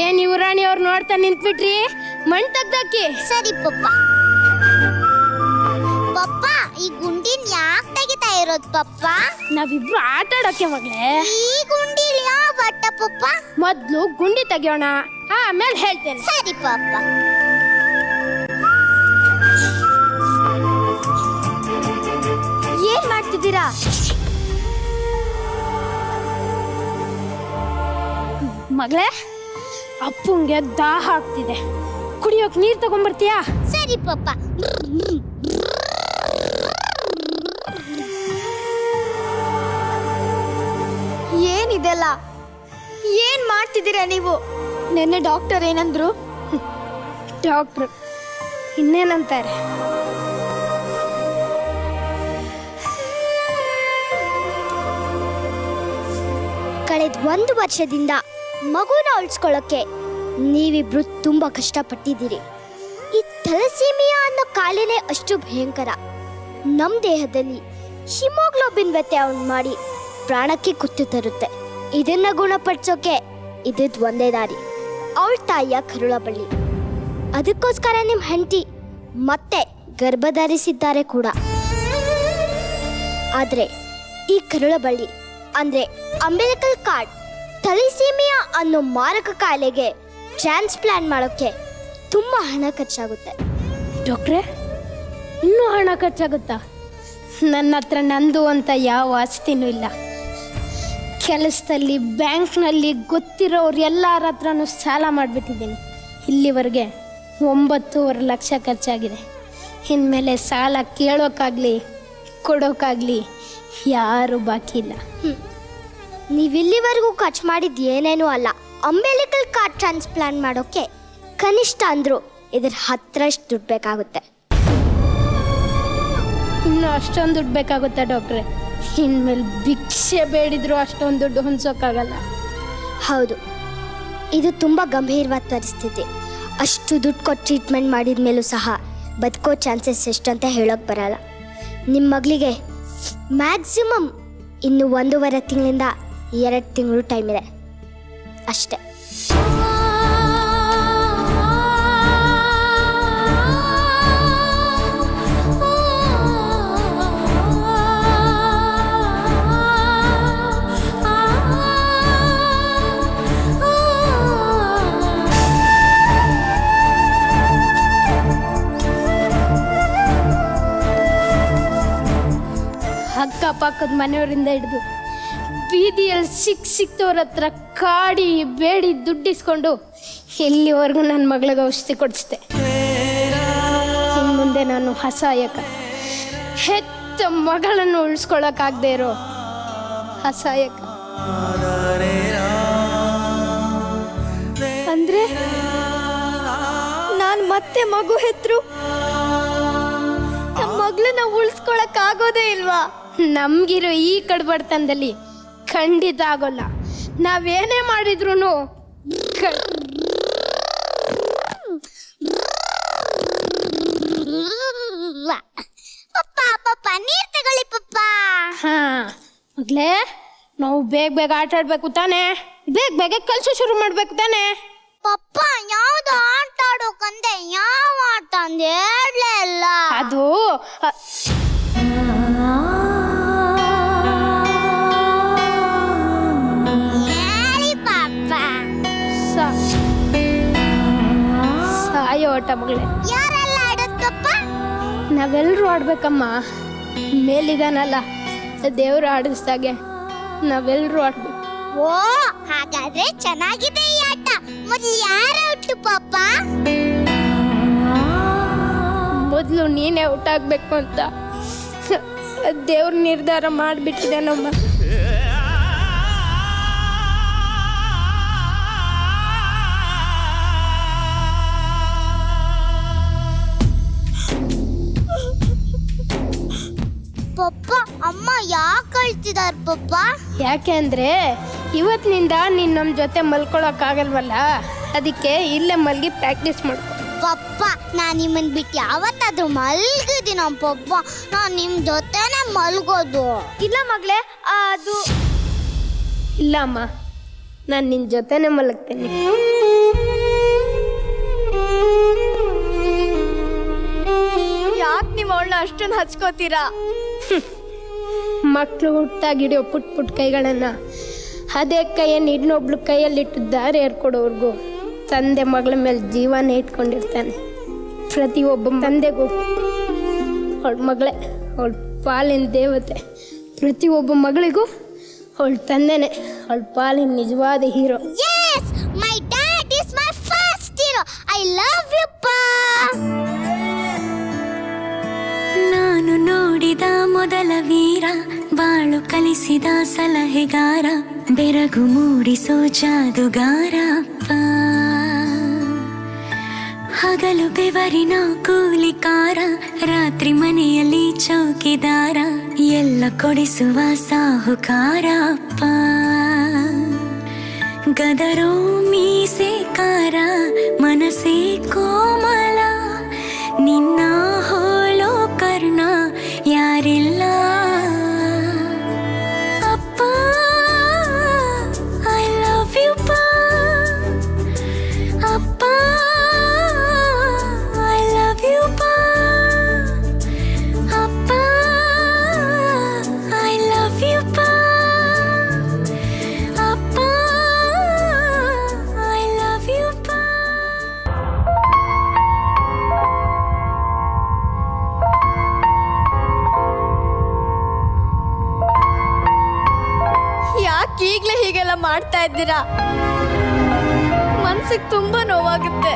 ಏನ್ ಯುವರಾಣಿ ಅವ್ರು ನೋಡ್ತಾ ನಿಂತ್ಬಿಟ್ರಿ? ಮಣ್ ತೆಗ್ದಾಕಿ. ಸರಿ ಪಪ್ಪ. ಪಪ್ಪ ಈ ಗುಂಡಿನ್ ಯಾಕೆ ತೆಗಿತಾ ಇರೋದು ಪಪ್ಪ? ನಾವಿಬ್ರು ಆಟ ಆಡೋಕೆ ಮಗಳೇ. ಈ ಗುಂಡಿಲಿ ಯಾವ ಬಟ್ಟ ಪಪ್ಪ? ಮೊದ್ಲು ಗುಂಡಿ ತೆಗಿಯೋಣ, ಆಮೇಲೆ ಹೇಳ್ತೇನೆ. ಸರಿ ಪಪ್ಪ. ಏನ್ ಮಾಡ್ತಿದ್ದೀರಾ? ಮಗಳೇ, ಅಪ್ಪಂಗೆ ದಾಹ ಆಗ್ತಿದೆ. ಕುಡಿಯೋಕ್ ನೀರ್ ತಗೊಂಡ್ಬರ್ತೀಯಾ? ಸರಿ ಪಪ್ಪ. ಏನಿದೆಲ್ಲ? ಏನ್ ಮಾಡ್ತಿದ್ದೀರಾ ನೀವು? ನೆನ್ನೆ ಡಾಕ್ಟರ್ ಏನಂದ್ರು? ಡಾಕ್ಟರ್ ಇನ್ನೇನಂತಾರೆ? ಕಳೆದ 1 ವರ್ಷದಿಂದ ಮಗುನ ಉಳಿಸ್ಕೊಳ್ಳೋಕೆ ನೀವಿಬ್ರು ತುಂಬಾ ಕಷ್ಟಪಟ್ಟಿದ್ದೀರಿ. ಈ ಥಲಸೀಮಿಯಾ ಅನ್ನೋ ಕಾಯಿಲೆನೇ ಅಷ್ಟು ಭಯಂಕರ. ನಮ್ಮ ದೇಹದಲ್ಲಿ ಹಿಮೋಗ್ಲೋಬಿನ್ ವ್ಯತ್ಯಾಸ ಮಾಡಿ ಪ್ರಾಣಕ್ಕೆ ಕುತ್ತು ತರುತ್ತೆ. ಇದನ್ನ ಗುಣಪಡಿಸೋಕೆ ಇದ್ದಿದ್ದು ಒಂದೇ ದಾರಿ, ಅವಳ ತಾಯಿಯ ಕರುಳಬಳ್ಳಿ. ಅದಕ್ಕೋಸ್ಕರ ನಿಮ್ಮ ಹೆಂಡತಿ ಮತ್ತೆ ಗರ್ಭಧರಿಸಿದ್ದಾರೆ ಕೂಡ. ಆದ್ರೆ ಈ ಕರುಳಬಳ್ಳಿ ಅಂದ್ರೆ ಅಂಬಿಲಿಕಲ್ ಕಾರ್ಡ್ ಥಲಸೀಮಿಯಾ ಅನ್ನೋ ಮಾರಕ ಕಾಯಿಲೆಗೆ ಟ್ರಾನ್ಸ್ಪ್ಲಾಂಟ್ ಮಾಡೋಕ್ಕೆ ತುಂಬಾ ಹಣ ಖರ್ಚಾಗುತ್ತೆ. ಡಾಕ್ಟ್ರೇ, ಇನ್ನೂ ಹಣ ಖರ್ಚಾಗುತ್ತಾ? ನನ್ನ ಹತ್ರ ನಂದು ಅಂತ ಯಾವ ಆಸ್ತಿನೂ ಇಲ್ಲ. ಕೆಲಸದಲ್ಲಿ ಬ್ಯಾಂಕ್ನಲ್ಲಿ ಗೊತ್ತಿರೋರು ಎಲ್ಲರ ಹತ್ರನೂ ಸಾಲ ಮಾಡಿಬಿಟ್ಟಿದ್ದೀನಿ. ಇಲ್ಲಿವರೆಗೆ 9.5 ಲಕ್ಷ ಖರ್ಚಾಗಿದೆ. ಇನ್ಮೇಲೆ ಸಾಲ ಕೇಳೋಕ್ಕಾಗಲಿ ಕೊಡೋಕ್ಕಾಗಲಿ ಯಾರು ಬಾಕಿ ಇಲ್ಲ. ನೀವಿಲ್ಲಿವರೆಗೂ ಖರ್ಚು ಮಾಡಿದ್ದು ಏನೇನೂ ಅಲ್ಲ. ಅಂಬಿಲಿಕಲ್ ಕಾರ್ಡ್ ಟ್ರಾನ್ಸ್ಪ್ಲಾಂಟ್ ಮಾಡೋಕ್ಕೆ ಕನಿಷ್ಠ ಅಂದ್ರು ಇದ್ರ 10ರಷ್ಟು ದುಡ್ಡು ಬೇಕಾಗುತ್ತೆ. ಇನ್ನು ಅಷ್ಟೊಂದು ದುಡ್ಡು ಬೇಕಾಗುತ್ತಾ ಡಾಕ್ಟ್ರೆ? ಇನ್ಮೇಲೆ ಭಿಕ್ಷೆ ಬೇಡಿದ್ರು ಅಷ್ಟೊಂದು ದುಡ್ಡು ಹೊಂದ್ಸೋಕ್ಕಾಗಲ್ಲ. ಹೌದು, ಇದು ತುಂಬ ಗಂಭೀರವಾದ ಪರಿಸ್ಥಿತಿ. ಅಷ್ಟು ದುಡ್ಡು ಕೊಟ್ಟು ಟ್ರೀಟ್ಮೆಂಟ್ ಮಾಡಿದ ಮೇಲೂ ಸಹ ಬದುಕೋ ಚಾನ್ಸಸ್ ಎಷ್ಟು ಅಂತ ಹೇಳೋಕೆ ಬರಲ್ಲ. ನಿಮ್ಮ ಮಗಳಿಗೆ ಮ್ಯಾಕ್ಸಿಮಮ್ ಇನ್ನು 1.5 ತಿಂಗಳಿಂದ 2 ತಿಂಗಳು ಟೈಮ್ ಇದೆ ಅಷ್ಟೇ. ಪಕ್ಕದ ಮನೆಯವರಿಂದ ಹಿಡಿದು ಬೀದಿಯಲ್ಲಿ ಸಿಕ್ತವ್ರ ಹತ್ರ ಕಾಡಿ ಬೇಡಿ ದುಡ್ಡಿಸ್ಕೊಂಡು ಇಲ್ಲಿವರೆಗೂ ನನ್ನ ಮಗಳಿಗೆ ಔಷಧಿ ಕೊಡಿಸ್ದೆ. ಇನ್ನು ಮುಂದೆ ನಾನು ಅಸಹಾಯಕ, ಹೆತ್ತ ಮಗಳನ್ನು ಉಳಿಸ್ಕೊಳಕ್ಕಾಗದೆ ಇರೋ ಅಸಹಾಯಕ. ಅಂದ್ರೆ ನಾನು ಮತ್ತೆ ಮಗು ಹೆತ್ರು ನಮ್ಮ ಮಗಳನ್ನ ಉಳಿಸ್ಕೊಳಕ್ ಆಗೋದೇ ಇಲ್ವಾ? ನಮ್ಗಿರೋ ಈ ಕಡ್ಬಡ್ತನದಲ್ಲಿ ಖಂಡಿತ ಆಗೋಲ್ಲ. ನಾವೇನೇ ಮಾಡಿದ್ರು ಪಪ್ಪ ಪಪ್ಪ ನೀರ್ ತಗೊಳ್ಳಿ ಪಪ್ಪ. ಹಾ ಮಗ್ಲೇ, ನಾವು ಬೇಗ ಆಟ ಆಡ್ಬೇಕು ತಾನೆ, ಬೇಗ ಕಲ್ಸು ಶುರು ಮಾಡ್ಬೇಕು ತಾನೆ. ಪಪ್ಪ ಯಾವ್ದು ಆಟ ಆಡೋಕಂದೆ? ಯಾವ ಆಟ ಅಂದೆ ಹೇಳ್ಲೇ ಇಲ್ಲ. ಅದು ಹೇಳಿ ಪಪ್ಪ. ಸಾಯೋ ಆಟ ಮಗಳೇ. ಯಾರೆಲ್ಲ ಆಡೋದ್ ಪಪ್ಪ? ನಾವೆಲ್ಲರೂ ಆಡ್ಬೇಕಮ್ಮ. ಮೇಲಿದಾನಲ್ಲ ದೇವ್ರು ಆಡಿಸ್ದಾಗೆ ನಾವೆಲ್ಲರೂ ಆಡ್ಬೇಕು. ಓ ಹಾಗಾದ್ರೆ ಚೆನ್ನಾಗಿದೆ ಈ ಆಟ. ಮೊದ್ಲು ಯಾರು ಹುಟ್ಟು ಪಪ್ಪ? ಮೊದಲು ನೀನೇ ಔಟ್ ಆಗ್ಬೇಕು ಅಂತ ದೇವ್ರ ನಿರ್ಧಾರ ಮಾಡಿಬಿಟ್ಟಿದ್ದಾನಮ್ಮ. ಪಪ್ಪ ಅಮ್ಮ ಯಾಕೆ ಅಳ್ತಿದಾರ ಪಪ್ಪ? ಯಾಕೆ ಅಂದ್ರೆ ಇವತ್ತಿನಿಂದ ನೀನ್ ನಮ್ಮ ಜೊತೆ ಮಲ್ಕೊಳಕ್ಕಾಗಲ್ವಲ್ಲ, ಅದಕ್ಕೆ ಇಲ್ಲೇ ಮಲ್ಗಿ ಪ್ರಾಕ್ಟೀಸ್ ಮಾಡ್ಕೊ. ಪಪ್ಪ ನಾನು ನಿಮ್ಮನ್ ಬಿಟ್ಟು ಯಾವತ್ತಾದ್ರೂ ಮಲ್ಗಿದ್ದೀನ ಪಪ್ಪ? ನಾನು ನಿಮ್ ಜೊತೆನೆ ಮಲ್ಗೋದು. ಇಲ್ಲ ಮಗಳೇ, ಅದು ಇಲ್ಲ ಅಮ್ಮ, ನಾನು ನಿನ್ನ ಜೊತೆನೆ ಮಲಗ್ತೇನೆ. ಯಾಕೆ ನೀವು ಅವಳನ್ನ ಅಷ್ಟೊಂದು ಹಚ್ಕೋತೀರಾ? ಮಕ್ಕಳು ಹುಟ್ಟಾಗಿಡೋ ಪುಟ್ ಕೈಗಳನ್ನ ಅದೇ ಕೈಯನ್ನು ಇನ್ನೊಬ್ಳು ಕೈಯಲ್ಲಿಟ್ಟು ದಾರಿ ಏರ್ಕೊಡೋರ್ಗು ತಂದೆ ಮಗಳ ಮೇಲೆ ಜೀವನ ಇಟ್ಕೊಂಡಿರ್ತಾನೆ. ಪ್ರತಿಯೊಬ್ಬ ತಂದೆಗೂ ಅವಳ ಮಗಳೇ ಅವಳ ಪಾಲಿನ ದೇವತೆ. ಪ್ರತಿಯೊಬ್ಬ ಮಗಳಿಗೂ ಅವಳ ತಂದೆನೇ ಅವಳ ಪಾಲಿನ ನಿಜವಾದ hero. Yes, my dad is my first hero. I love you pa. ನಾನು ನೋಡಿದ ಮೊದಲ ವೀರ, ಬಾಳು ಕಲಿಸಿದ ಸಲಹೆಗಾರ, ಬೆರಗು ಮೂಡಿಸೋ ಜಾದುಗಾರ ಅಪ್ಪ. ಹಗಲು ಬೆವರಿನ ಕೂಲಿಕಾರ, ರಾತ್ರಿ ಮನೆಯಲ್ಲಿ ಚೌಕಿದಾರ, ಎಲ್ಲ ಕೊಡಿಸುವ ಸಾಹುಕಾರ ಅಪ್ಪ. ಗದರೋ ಮೀಸೆಕಾರ, ಮನಸ್ಸೇ ಕೋಮಲ, ನಿನ್ನ ಹೋಲೋ ಕರ್ಣ ಯಾರಿಲ್ಲ ಅಪ್ಪ. ಐ ಲವ್ ಯು ಪಾ ಅಪ್ಪ. ಐ ಲವ್ ಯು ಪಾ ಅಪ್ಪ. ಐ ಲವ್ ಯು ಪಾ ಅಪ್ಪ. ಐ ಲವ್ ಯು ಪಾ. ಯಾಕೆ ಈಗಲೇ ಹೀಗೆಲ್ಲ ಮಾಡ್ತಾ ಇದ್ದೀರಾ? ಮನ್ಸಿಗೆ ತುಂಬಾ ನೋವಾಗುತ್ತೆ.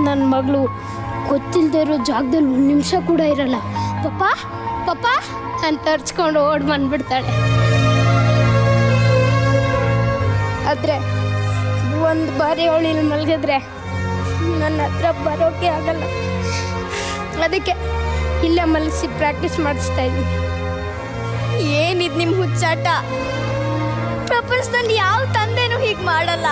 ನನ್ನ ಮಗಳು ಗೊತ್ತಿಲ್ಲದೆ ಇರೋ ಜಾಗದಲ್ಲಿ 1 ನಿಮಿಷ ಕೂಡ ಇರಲ್ಲ. ಪಪ್ಪ ಪಪ್ಪ ಅಂತ ತರ್ಚ್ಕೊಂಡು ಓಡ್ ಬಂದ್ಬಿಡ್ತಾಳೆ. ಆದ್ರೆ ಒಂದು ಬಾರಿ ಅವಳು ಇಲ್ಲಿ ಮಲಗಿದ್ರೆ ನನ್ನ ಹತ್ರ ಬರೋಕೆ ಆಗಲ್ಲ. ಅದಕ್ಕೆ ಇಲ್ಲೇ ಮಲಗಿಸಿ ಪ್ರಾಕ್ಟೀಸ್ ಮಾಡಿಸ್ತಾ ಇದ್ದೀನಿ. ಏನಿದ್ ನಿಮ್ ಹುಚ್ಚಾಟ? ಪ್ರಪಂಚದಲ್ಲಿ ಯಾವ ತಂದೆನೂ ಹೀಗೆ ಮಾಡಲ್ಲ.